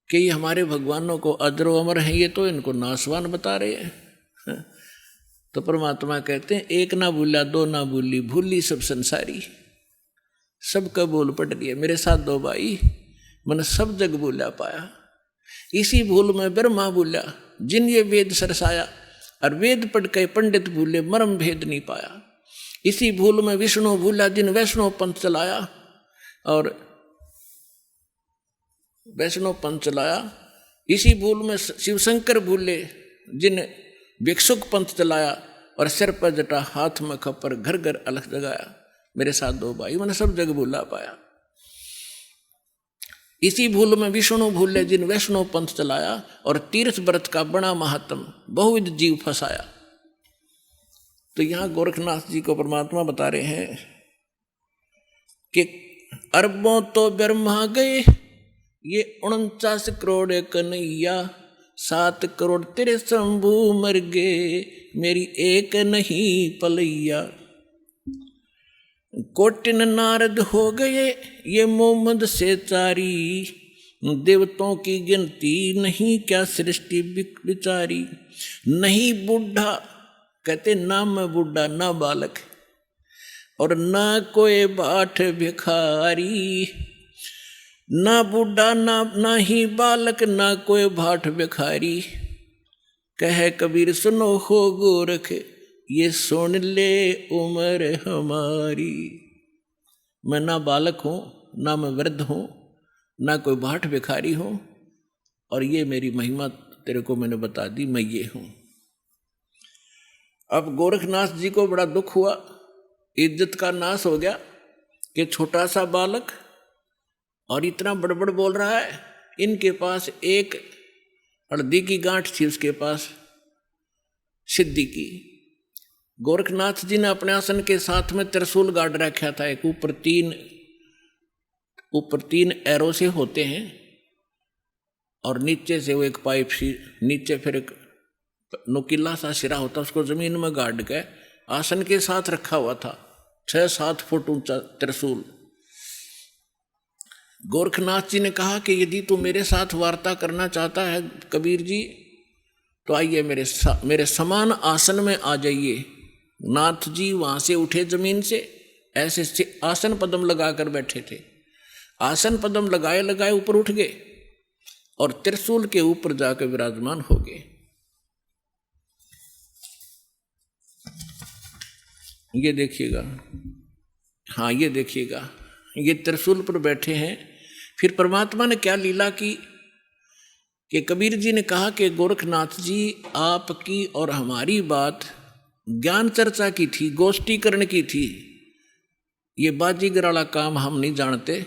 कि ये हमारे भगवानों को अजरो अमर है, ये तो इनको नाशवान बता रहे हैं। तो परमात्मा कहते हैं एक ना भूला 2 ना भूली, भूली सब संसारी। सबका बोल पट लिया। मेरे साथ दो भाई, मैंने सब जग बोला पाया। इसी भूल में ब्रह्मा बोला जिन ये वेद सरसाया, और वेद पढ़ के पंडित भूले मर्म भेद नहीं पाया। इसी भूल में विष्णु भूला जिन वैष्णव पंथ चलाया, और वैष्णव पंथ चलाया। इसी भूल में शिव शंकर भूले जिन भिक्षुक पंथ चलाया, और सिर पर जटा हाथ में खप्पर घर घर अलख जगाया। मेरे साथ दो भाई, मैंने सब जग भूला पाया। इसी भूल में विष्णु भूले जिन वैष्णव पंथ चलाया, और तीर्थ व्रत का बड़ा महात्म बहुविध जीव फंसाया। तो यहां गोरखनाथ जी को परमात्मा बता रहे हैं कि अरबों तो ब्रह्मा गए, ये 49 करोड़ कन्हैया, 7 करोड़ तेरे शंभू मर गए, मेरी एक नहीं पलैया। कोटिन नारद हो गए ये मोहम्मद से चारी, देवताओं की गिनती नहीं क्या सृष्टि बिचारी। नहीं बूढ़ा, कहते ना मैं बूढ़ा ना बालक, और ना कोई बाट भिखारी। ना बूढ़ा ना ही बालक, ना कोई भाट भिखारी। कहे कबीर सुनो हो गोरख, ये सुन ले उम्र हमारी। मैं ना बालक हूँ, ना मैं वृद्ध हूँ, ना कोई भाट भिखारी हूँ, और ये मेरी महिमा तेरे को मैंने बता दी, मैं ये हूँ। अब गोरखनाथ जी को बड़ा दुख हुआ, इज्जत का नाश हो गया कि छोटा सा बालक और इतना बड़बड़ बोल रहा है। इनके पास एक हल्दी की गांठ थी, उसके पास सिद्धि की। गोरखनाथ जी ने अपने आसन के साथ में त्रिशूल गाड़ रखा था। एक ऊपर तीन एरो से होते हैं, और नीचे से वो एक पाइप सी, नीचे फिर एक नुकीला सा सिरा होता, उसको जमीन में गाड़ के आसन के साथ रखा हुआ था। 6-7 फुट ऊंचा त्रिशूल। गोरखनाथ जी ने कहा कि यदि तू मेरे साथ वार्ता करना चाहता है कबीर जी, तो आइए मेरे समान आसन में आ जाइए। नाथ जी वहां से उठे जमीन से, ऐसे आसन पद्म लगाकर बैठे थे। आसन पद्म लगाए लगाए ऊपर उठ गए और त्रिशूल के ऊपर जाकर विराजमान हो गए। ये देखिएगा, हाँ ये देखिएगा, ये त्रिशूल पर बैठे हैं। फिर परमात्मा ने क्या लीला की कि कबीर जी ने कहा कि गोरखनाथ जी, आपकी और हमारी बात ज्ञान चर्चा की थी, गोष्ठीकरण की थी। ये बाजीगर वाला काम हम नहीं जानते,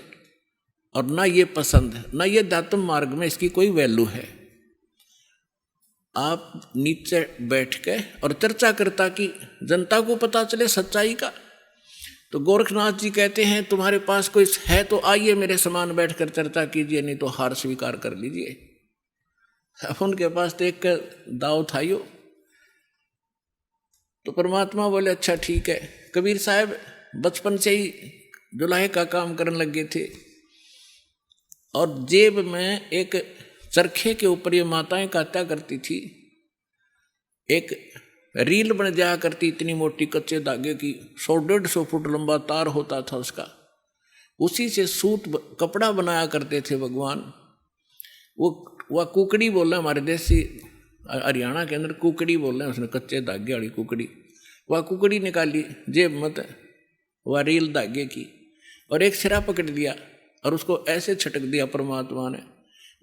और ना ये पसंद, ना ये दातम मार्ग में इसकी कोई वैल्यू है। आप नीचे बैठ के और चर्चा करता कि जनता को पता चले सच्चाई का। तो गोरखनाथ जी कहते हैं तुम्हारे पास कोई है तो आइए मेरे समान बैठकर चर्चा कीजिए, नहीं तो हार स्वीकार कर लीजिए। अब उनके पास तो एक दाव था यो। तो परमात्मा बोले अच्छा ठीक है। कबीर साहब बचपन से ही जुलाहे का काम करने लगे थे, और जेब में एक चरखे के ऊपर ये माताएं काटा करती थी। एक रील बन जाया करती इतनी मोटी कच्चे धागे की, 100-150 फुट लंबा तार होता था उसका। उसी से सूत कपड़ा बनाया करते थे भगवान। वह कुकड़ी बोल रहे, हमारे देसी हरियाणा के अंदर कुकड़ी बोल रहे हैं, उसने कच्चे धागे वाली कुकड़ी। वह कुकड़ी निकाली जेब मत, वह रील धागे की, और एक सिरा पकड़ लिया और उसको ऐसे छटक दिया परमात्मा ने।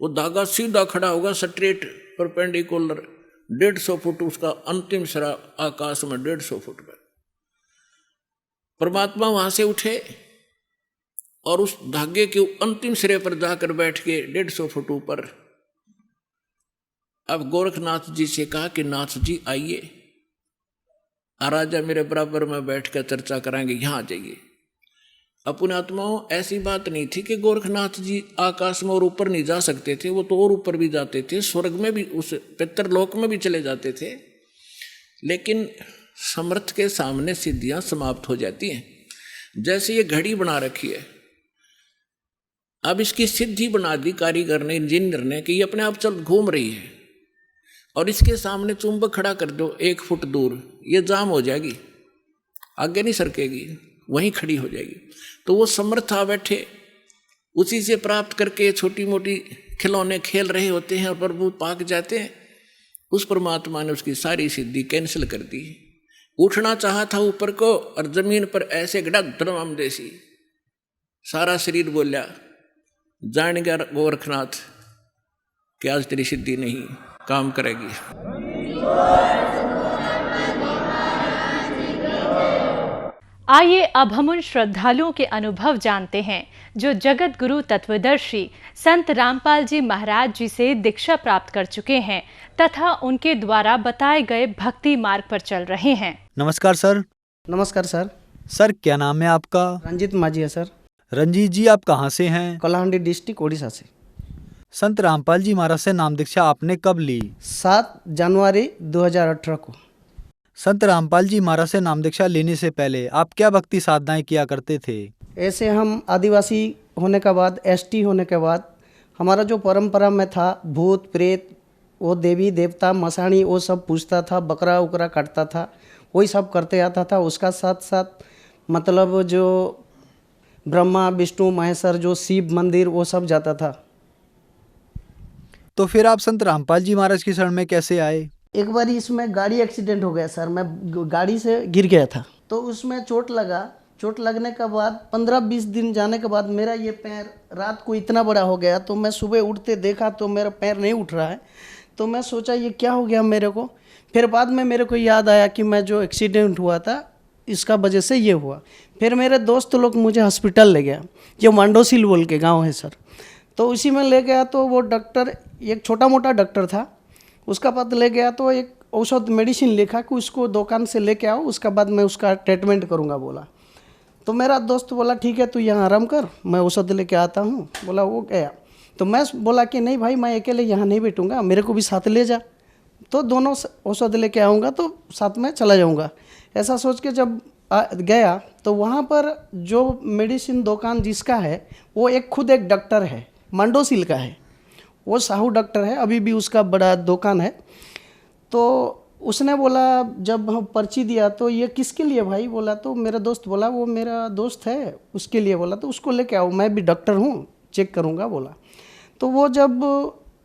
वो धागा सीधा खड़ा होगा, स्ट्रेट परपेंडिकुलर, 150 फुट उसका अंतिम सिरा आकाश में, 150 फुट पर। परमात्मा वहां से उठे और उस धागे के अंतिम सिरे पर जाकर बैठ के 150 फुट ऊपर। अब गोरखनाथ जी से कहा कि नाथ जी आइए, राजा मेरे बराबर में बैठ कर चर्चा कराएंगे, यहां आ जाइए। अपने आत्माओं, ऐसी बात नहीं थी कि गोरखनाथ जी आकाश में और ऊपर नहीं जा सकते थे। वो तो और ऊपर भी जाते थे, स्वर्ग में भी, उस पितरलोक में भी चले जाते थे। लेकिन समर्थ के सामने सिद्धियां समाप्त हो जाती हैं। जैसे ये घड़ी बना रखी है, अब इसकी सिद्धि बना दी कारीगर ने, इंजीनियर ने, कि ये अपने आप चल घूम रही है, और इसके सामने चुंबक खड़ा कर दो 1 फुट दूर, ये जाम हो जाएगी, आगे नहीं सरकेगी, वहीं खड़ी हो जाएगी। तो वो समर्थ आ बैठे, उसी से प्राप्त करके छोटी मोटी खिलौने खेल रहे होते हैं और प्रभु पाक जाते हैं। उस परमात्मा ने उसकी सारी सिद्धि कैंसिल कर दी। उठना चाहा था ऊपर को और जमीन पर ऐसे गड़क धर्म जैसी, सारा शरीर बोला, जान गया गोरखनाथ कि आज तेरी सिद्धि नहीं काम करेगी। आइए अब हम उन श्रद्धालुओं के अनुभव जानते हैं जो जगत गुरु तत्वदर्शी संत रामपाल जी महाराज जी से दीक्षा प्राप्त कर चुके हैं तथा उनके द्वारा बताए गए भक्ति मार्ग पर चल रहे हैं। नमस्कार सर। नमस्कार सर। सर क्या नाम है आपका? रंजीत माझी है सर। रंजीत जी आप कहाँ से हैं? कलाहांडी डिस्ट्रिक्ट ओडिशा से। संत रामपाल जी महाराज से नाम दीक्षा आपने कब ली? 7 जनवरी 2018 को। संत रामपाल जी महाराज से नाम दीक्षा लेने से पहले आप क्या भक्ति साधनाएं किया करते थे? ऐसे हम आदिवासी होने के बाद, एसटी होने के बाद, हमारा जो परंपरा में था भूत प्रेत, वो देवी देवता मसाणी, वो सब पूछता था, बकरा उकरा काटता था, वही सब करते आता था। उसका साथ साथ मतलब जो ब्रह्मा विष्णु महेश्वर जो शिव मंदिर वो सब जाता था। तो फिर आप संत रामपाल जी महाराज की शरण में कैसे आए? एक बार इसमें गाड़ी एक्सीडेंट हो गया सर, मैं गाड़ी से गिर गया था तो उसमें चोट लगा। चोट लगने के बाद 15-20 दिन जाने के बाद मेरा ये पैर रात को इतना बड़ा हो गया, तो मैं सुबह उठते देखा तो मेरा पैर नहीं उठ रहा है। तो मैं सोचा ये क्या हो गया मेरे को। फिर बाद में मेरे को याद आया कि मैं जो एक्सीडेंट हुआ था इसका वजह से ये हुआ। फिर मेरे दोस्त लोग मुझे हॉस्पिटल ले गया, जो मांडोसिल बोल के गाँव है सर। तो उसी में ले गया तो वो डॉक्टर एक छोटा मोटा डॉक्टर था, उसका पास ले गया तो एक औषध मेडिसिन लिखा कि उसको दुकान से लेके आओ, उसका बाद मैं उसका ट्रीटमेंट करूँगा बोला। तो मेरा दोस्त बोला ठीक है तू यहाँ आराम कर, मैं औषध लेके आता हूँ बोला। वो गया तो मैं बोला कि नहीं भाई मैं अकेले यहाँ नहीं बैठूँगा, मेरे को भी साथ ले जा, तो दोनों औषध लेके आऊँगा तो साथ में चला जाऊँगा। ऐसा सोच के जब गया तो वहाँ पर जो मेडिसिन दुकान जिसका है वो खुद एक डॉक्टर है, मांडोसिल का है, वो साहू डॉक्टर है, अभी भी उसका बड़ा दुकान है। तो उसने बोला जब हम पर्ची दिया तो ये किसके लिए भाई बोला, तो मेरा दोस्त बोला वो मेरा दोस्त है उसके लिए बोला, तो उसको लेके आओ, मैं भी डॉक्टर हूँ चेक करूँगा बोला। तो वो जब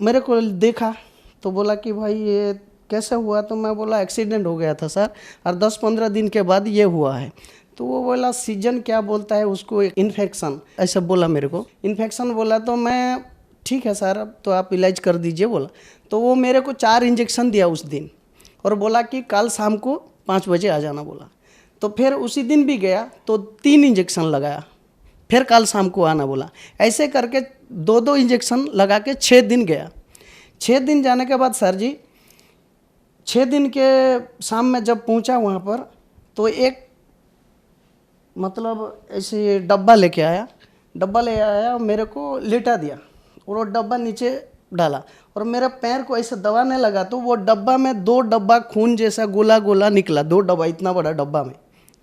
मेरे को देखा तो बोला कि भाई ये कैसे हुआ, तो मैं बोला एक्सीडेंट हो गया था सर और 10-15 दिन के बाद ये हुआ है। तो वो बोला सीजन क्या बोलता है उसको, इन्फेक्शन ऐसा बोला मेरे को, इन्फेक्शन बोला। तो मैं ठीक है सर अब तो आप इलाज कर दीजिए बोला। तो वो मेरे को 4 इंजेक्शन दिया उस दिन और बोला कि कल शाम को 5 बजे आ जाना बोला। तो फिर उसी दिन भी गया तो 3 इंजेक्शन लगाया, फिर कल शाम को आना बोला। ऐसे करके 2-2 इंजेक्शन लगा के 6 दिन गया। 6 दिन जाने के बाद सर जी 6 दिन के शाम में जब पहुंचा वहाँ पर तो एक मतलब ऐसे डब्बा लेके आया, डब्बा ले आया और मेरे को लेटा दिया और वो डब्बा नीचे डाला और मेरा पैर को ऐसे दबाने लगा तो वो डब्बा में 2 डब्बा खून जैसा गोला गोला निकला, 2 डब्बा, इतना बड़ा डब्बा में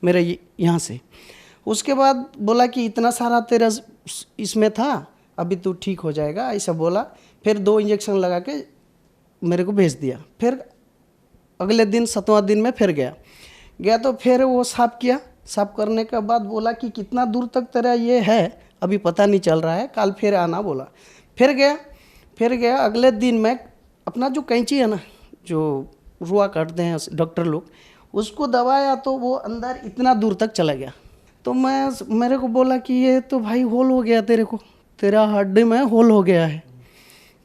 मेरे यहाँ से। उसके बाद बोला कि इतना सारा तेरा इसमें था, अभी तू ठीक हो जाएगा ऐसा बोला। फिर 2 इंजेक्शन लगा के मेरे को भेज दिया। फिर अगले दिन 7वां दिन में फिर गया तो फिर वो साफ़ किया। साफ़ करने के बाद बोला कि कितना दूर तक तेरा ये है अभी पता नहीं चल रहा है, कल फिर आना बोला। फिर गया। अगले दिन मैं अपना जो कैंची है ना जो रुआ काटते हैं डॉक्टर लोग, उसको दबाया तो वो अंदर इतना दूर तक चला गया। तो मेरे को बोला कि ये तो भाई होल हो गया तेरा हड्डी में होल हो गया है।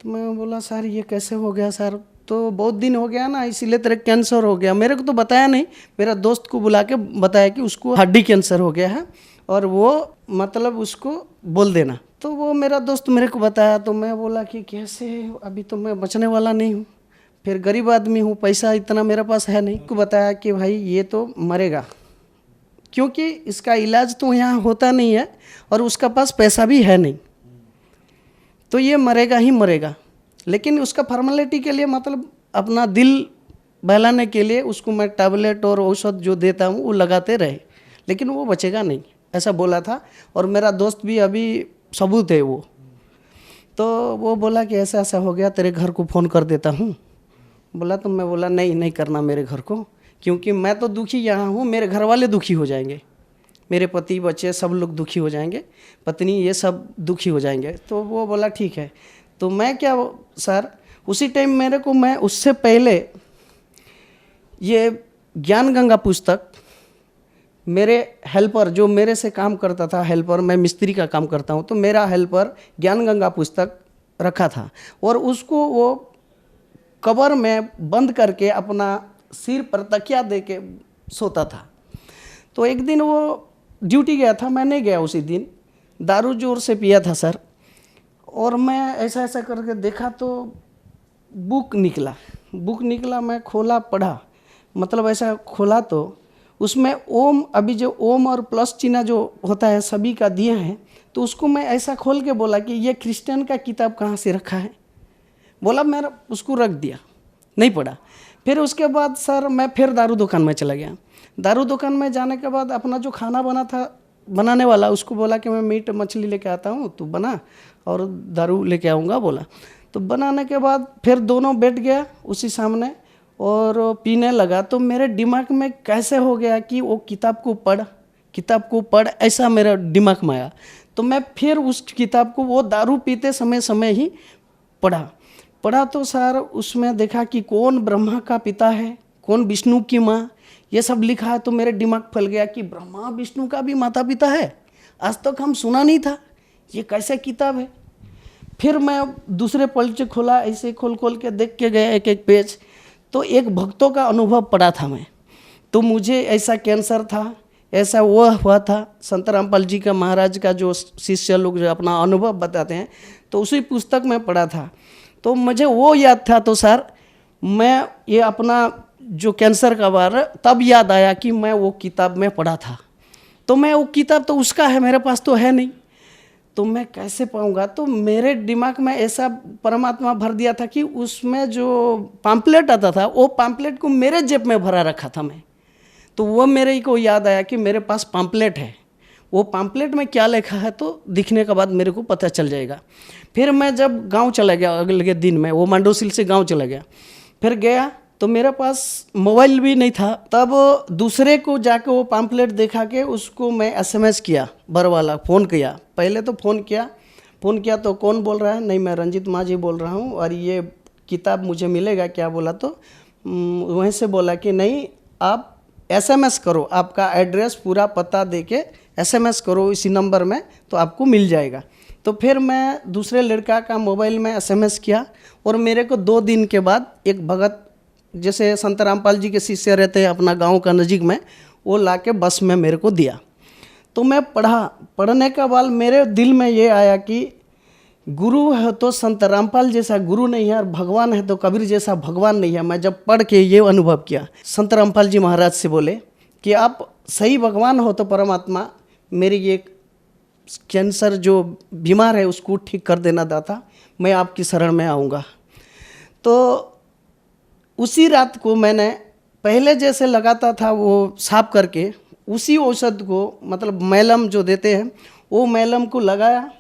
तो मैं बोला सर ये कैसे हो गया सर, तो बहुत दिन हो गया ना इसीलिए तेरा कैंसर हो गया। मेरे को तो बताया नहीं, मेरा दोस्त को बुला के बताया कि उसको हड्डी कैंसर हो गया है और वो मतलब उसको बोल देना। तो वो मेरा दोस्त मेरे को बताया तो मैं बोला कि कैसे, अभी तो मैं बचने वाला नहीं हूँ, फिर गरीब आदमी हूँ, पैसा इतना मेरे पास है नहीं। को बताया कि भाई ये तो मरेगा क्योंकि इसका इलाज तो यहाँ होता नहीं है और उसका पास पैसा भी है नहीं, तो ये मरेगा ही मरेगा। लेकिन उसका फॉर्मेलिटी के लिए मतलब अपना दिल बहलाने के लिए उसको मैं टैबलेट और औषध जो देता हूँ वो लगाते रहे, लेकिन वो बचेगा नहीं ऐसा बोला था। और मेरा दोस्त भी अभी सबूत है वो, तो वो बोला कि ऐसा ऐसा हो गया, तेरे घर को फ़ोन कर देता हूँ बोला। तो मैं बोला नहीं करना मेरे घर को, क्योंकि मैं तो दुखी यहाँ हूँ, मेरे घर वाले दुखी हो जाएंगे, मेरे पति बच्चे सब लोग दुखी हो जाएंगे, पत्नी ये सब दुखी हो जाएंगे। तो वो बोला ठीक है। तो मैं क्या सर, उसी टाइम मेरे को, मैं उससे पहले ये ज्ञान गंगा पुस्तक मेरे हेल्पर जो मेरे से काम करता था, हेल्पर, मैं मिस्त्री का काम करता हूँ, तो मेरा हेल्पर ज्ञान गंगा पुस्तक रखा था और उसको वो कवर में बंद करके अपना सिर पर तकिया दे के सोता था। तो एक दिन वो ड्यूटी गया था, मैं नहीं गया उसी दिन, दारू जोर से पिया था सर, और मैं ऐसा ऐसा करके देखा तो बुक निकला, मैं खोला, पढ़ा, मतलब ऐसा खोला तो उसमें ओम, अभी जो ओम और प्लस चिन्ह जो होता है सभी का दिया है, तो उसको मैं ऐसा खोल के बोला कि ये क्रिश्चियन का किताब कहाँ से रखा है। बोला, मैं उसको रख दिया, नहीं पढ़ा। फिर उसके बाद सर मैं फिर दारू दुकान में चला गया। दारू दुकान में जाने के बाद अपना जो खाना बना था, बनाने वाला, उसको बोला कि मैं मीट मछली लेके आता हूँ, तू बना और दारू लेके आऊँगा, बोला। तो बनाने के बाद फिर दोनों बैठ गया उसी सामने और पीने लगा। तो मेरे दिमाग में कैसे हो गया कि वो किताब को पढ़, ऐसा मेरा दिमाग में आया। तो मैं फिर उस किताब को वो दारू पीते समय ही पढ़ा तो सर उसमें देखा कि कौन ब्रह्मा का पिता है, कौन विष्णु की माँ, ये सब लिखा है। तो मेरे दिमाग फैल गया कि ब्रह्मा विष्णु का भी माता पिता है, आज तक हम सुना नहीं था, ये कैसे किताब है। फिर मैं दूसरे पल्च खोला, ऐसे खोल के देख के गया एक एक पेज। तो एक भक्तों का अनुभव पढ़ा था मैं, तो मुझे ऐसा कैंसर था, ऐसा वो हुआ था। संत रामपाल जी का, महाराज का जो शिष्य लोग जो अपना अनुभव बताते हैं, तो उसी पुस्तक में पढ़ा था। तो मुझे वो याद था। तो सर मैं ये अपना जो कैंसर का बार तब याद आया कि मैं वो किताब में पढ़ा था। तो मैं वो किताब तो उसका है, मेरे पास तो है नहीं, तो मैं कैसे पाऊँगा। तो मेरे दिमाग में ऐसा परमात्मा भर दिया था कि उसमें जो पैम्पलेट आता था, वो पैम्पलेट को मेरे जेब में भरा रखा था मैं। तो वो मेरे को याद आया कि मेरे पास पैम्पलेट है, वो पैम्पलेट में क्या लिखा है तो दिखने के बाद मेरे को पता चल जाएगा। फिर मैं जब गांव चला गया, अगले दिन में वो मांडोसिल से गांव चला गया, फिर गया तो मेरे पास मोबाइल भी नहीं था। तब दूसरे को जाके वो पैम्पलेट देखा के उसको मैं एसएमएस किया, बर वाला फ़ोन किया। पहले तो फ़ोन किया तो कौन बोल रहा है, नहीं मैं रंजीत माझी बोल रहा हूँ और ये किताब मुझे मिलेगा क्या, बोला। तो वहीं से बोला कि नहीं, आप एसएमएस करो, आपका एड्रेस पूरा पता दे के एसएमएस करो इसी नंबर में, तो आपको मिल जाएगा। तो फिर मैं दूसरे लड़का का मोबाइल में एसएमएस किया और मेरे को 2 दिन के बाद एक भगत, जैसे संत रामपाल जी के शिष्य रहते हैं अपना गांव का नज़दीक में, वो लाके बस में मेरे को दिया। तो मैं पढ़ने के बाद मेरे दिल में ये आया कि गुरु है तो संत रामपाल जैसा गुरु नहीं है और भगवान है तो कबीर जैसा भगवान नहीं है। मैं जब पढ़ के ये अनुभव किया, संत रामपाल जी महाराज से बोले कि आप सही भगवान हो तो परमात्मा, मेरी ये कैंसर जो बीमार है उसको ठीक कर देना दाता, मैं आपकी शरण में आऊँगा। तो उसी रात को मैंने पहले जैसे लगाता था वो साफ करके, उसी औषध को, मतलब मैलम जो देते हैं, वो मैलम को लगाया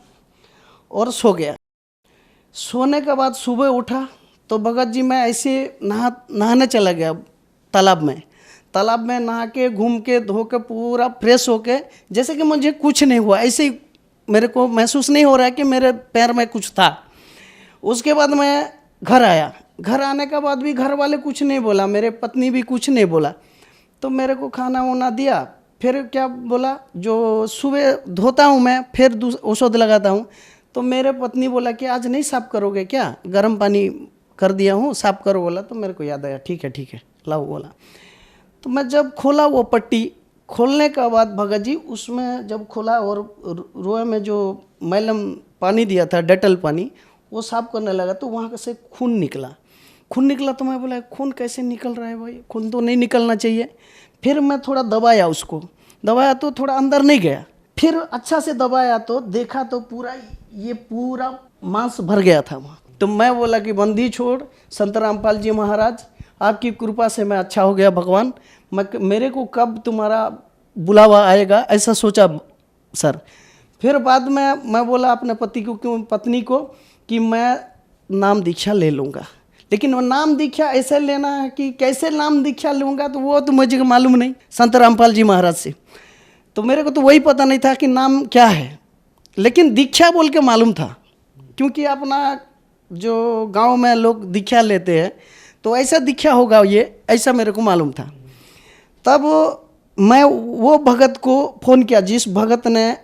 और सो गया। सोने के बाद सुबह उठा तो भगत जी मैं ऐसे नहाने चला गया तालाब में नहा के, घूम के, धो के, पूरा फ्रेश होके, जैसे कि मुझे कुछ नहीं हुआ, ऐसे ही मेरे को महसूस नहीं हो रहा है कि मेरे पैर में कुछ था। उसके बाद मैं घर आया। घर आने के बाद भी घर वाले कुछ नहीं बोला, मेरे पत्नी भी कुछ नहीं बोला। तो मेरे को खाना वाना दिया। फिर क्या बोला, जो सुबह धोता हूँ मैं, फिर औषध लगाता हूँ। तो मेरे पत्नी बोला कि आज नहीं साफ़ करोगे क्या, गर्म पानी कर दिया हूँ, साफ़ करो, बोला। तो मेरे को याद आया, ठीक है लाओ, बोला। तो मैं जब खोला वो पट्टी, खोलने के बाद भगत जी उसमें जब खोला और रोए में जो मैलम पानी दिया था, डेटल पानी, वो साफ करने लगा तो वहाँ से खून निकला। तो मैं बोला खून कैसे निकल रहा है भाई, खून तो नहीं निकलना चाहिए। फिर मैं थोड़ा दबाया उसको, दबाया तो थोड़ा अंदर नहीं गया। फिर अच्छा से दबाया तो देखा तो पूरा मांस भर गया था वहाँ। तो मैं बोला कि बंदी छोड़, संत रामपाल जी महाराज आपकी कृपा से मैं अच्छा हो गया भगवान, मेरे को कब तुम्हारा बुलावा आएगा, ऐसा सोचा सर। फिर बाद में मैं बोला अपने पत्नी को कि मैं नाम दीक्षा ले लूँगा, लेकिन वो नाम दीक्षा ऐसे लेना है कि कैसे नाम दीक्षा लूँगा, तो वो तो मुझे मालूम नहीं, संत रामपाल जी महाराज से। तो मेरे को तो वही पता नहीं था कि नाम क्या है, लेकिन दीक्षा बोल के मालूम था, क्योंकि अपना जो गांव में लोग दीक्षा लेते हैं तो ऐसा दीक्षा होगा ये, ऐसा मेरे को मालूम था। तब मैं वो भगत को फ़ोन किया, जिस भगत ने,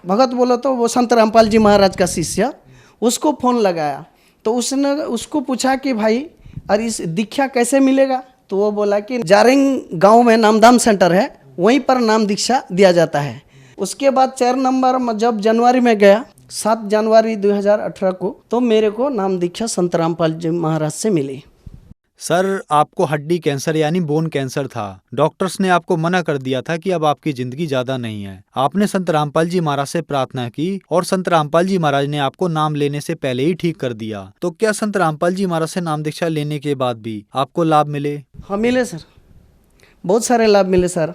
भगत बोला तो वो संत रामपाल जी महाराज का शिष्य, उसको फ़ोन लगाया। तो उसने उसको पूछा कि भाई अरे इस दीक्षा कैसे मिलेगा? तो वो बोला कि जारेंग गांव में नामधाम सेंटर है, वहीं पर नाम दीक्षा दिया जाता है। उसके बाद 4 नंबर में जब जनवरी में गया, 7 जनवरी 2018 को, तो मेरे को नाम दीक्षा संत रामपाल जी महाराज से मिली। सर, आपको हड्डी कैंसर यानी बोन कैंसर था। डॉक्टर्स ने आपको मना कर दिया था कि अब आपकी जिंदगी ज्यादा नहीं है। आपने संत रामपाल जी महाराज से प्रार्थना की और संत रामपाल जी महाराज ने आपको नाम लेने से पहले ही ठीक कर दिया। तो क्या संत रामपाल जी महाराज से नाम दीक्षा लेने के बाद भी आपको लाभ मिले? हाँ मिले सर, बहुत सारे लाभ मिले सर।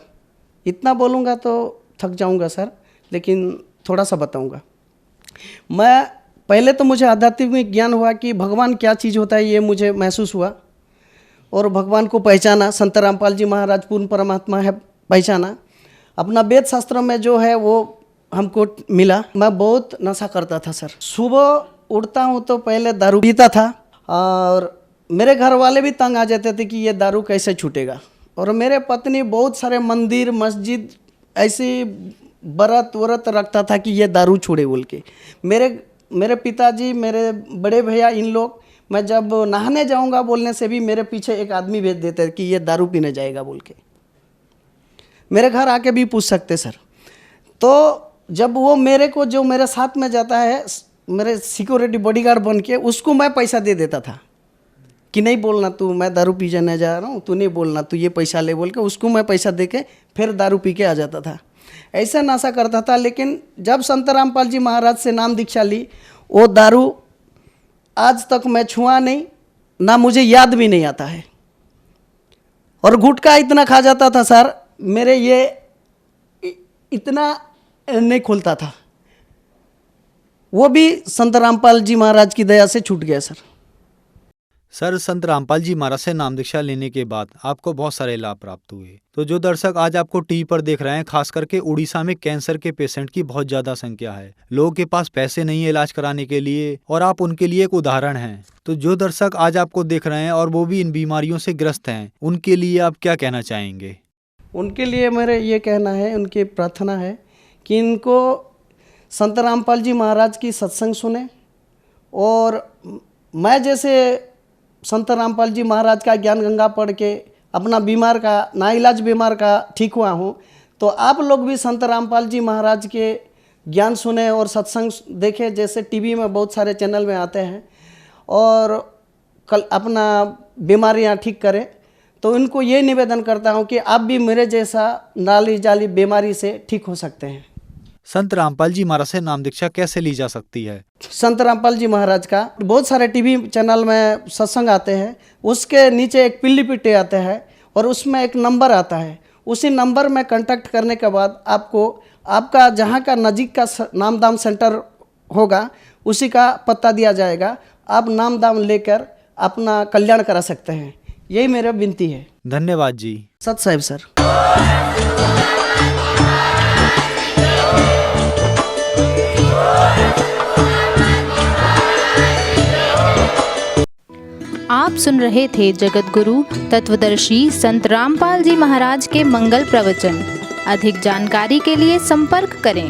इतना बोलूँगा तो थक जाऊँगा सर, लेकिन थोड़ा सा बताऊँगा। मैं पहले तो मुझे आध्यात्मिक ज्ञान हुआ कि भगवान क्या चीज़ होता है, ये मुझे महसूस हुआ और भगवान को पहचाना। संत रामपाल जी महाराज पूर्ण परमात्मा है, पहचाना। अपना वेद शास्त्र में जो है वो हमको मिला। मैं बहुत नशा करता था सर। सुबह उठता हूँ तो पहले दारू पीता था और मेरे घर वाले भी तंग आ जाते थे कि ये दारू कैसे छूटेगा। और मेरे पत्नी बहुत सारे मंदिर मस्जिद ऐसे व्रत व्रत रखता था कि ये दारू छोड़े बोल के। मेरे पिताजी, मेरे बड़े भैया, इन लोग, मैं जब नहाने जाऊंगा बोलने से भी मेरे पीछे एक आदमी भेज देते कि ये दारू पीने जाएगा बोल के। मेरे घर आके भी पूछ सकते सर। तो जब वो मेरे को, जो मेरे साथ में जाता है, मेरे सिक्योरिटी बॉडीगार्ड बन के, उसको मैं पैसा दे देता था कि नहीं बोलना तू, मैं दारू पी जाने जा रहा हूँ, तू नहीं बोलना, तू ये पैसा ले बोल के उसको मैं पैसा दे के फिर दारू पी के आ जाता था। ऐसा नशा करता था। लेकिन जब संत रामपाल जी महाराज से नाम दीक्षा ली, वो दारू आज तक मैं छुआ नहीं, ना मुझे याद भी नहीं आता है। और गुटखा इतना खा जाता था सर, मेरे ये इतना नहीं खुलता था। वो भी संत रामपाल जी महाराज की दया से छूट गया सर। सर, संत रामपाल जी महाराज से नाम दीक्षा लेने के बाद आपको बहुत सारे लाभ प्राप्त हुए। तो जो दर्शक आज आपको टीवी पर देख रहे हैं, खास करके उड़ीसा में कैंसर के पेशेंट की बहुत ज्यादा संख्या है। लोगों के पास पैसे नहीं है इलाज कराने के लिए और आप उनके लिए एक उदाहरण हैं। तो जो दर्शक आज आपको देख रहे हैं और वो भी इन बीमारियों से ग्रस्त हैं, उनके लिए आप क्या कहना चाहेंगे? उनके लिए मेरे ये कहना है, उनकी प्रार्थना है कि इनको संत रामपाल जी महाराज की सत्संग सुने। और मैं जैसे संत रामपाल जी महाराज का ज्ञान गंगा पढ़ के अपना बीमार का, नाइलाज बीमार का ठीक हुआ हूँ, तो आप लोग भी संत रामपाल जी महाराज के ज्ञान सुने और सत्संग देखें। जैसे टीवी में बहुत सारे चैनल में आते हैं और कल अपना बीमारियाँ ठीक करें। तो इनको ये निवेदन करता हूँ कि आप भी मेरे जैसा नाली जाली बीमारी से ठीक हो सकते हैं। संत रामपाल जी महाराज से नाम दीक्षा कैसे ली जा सकती है? संत रामपाल जी महाराज का बहुत सारे टीवी चैनल में सत्संग आते हैं, उसके नीचे एक पीली पिट्टे आते हैं और उसमें एक नंबर आता है। उसी नंबर में कांटेक्ट करने के बाद आपको आपका जहाँ का नज़दीक का नामदान सेंटर होगा उसी का पता दिया जाएगा। आप नामदान लेकर अपना कल्याण करा सकते हैं। यही मेरा विनती है। धन्यवाद जी। सत साहिब सर। आप सुन रहे थे जगत गुरु तत्वदर्शी संत रामपाल जी महाराज के मंगल प्रवचन। अधिक जानकारी के लिए संपर्क करें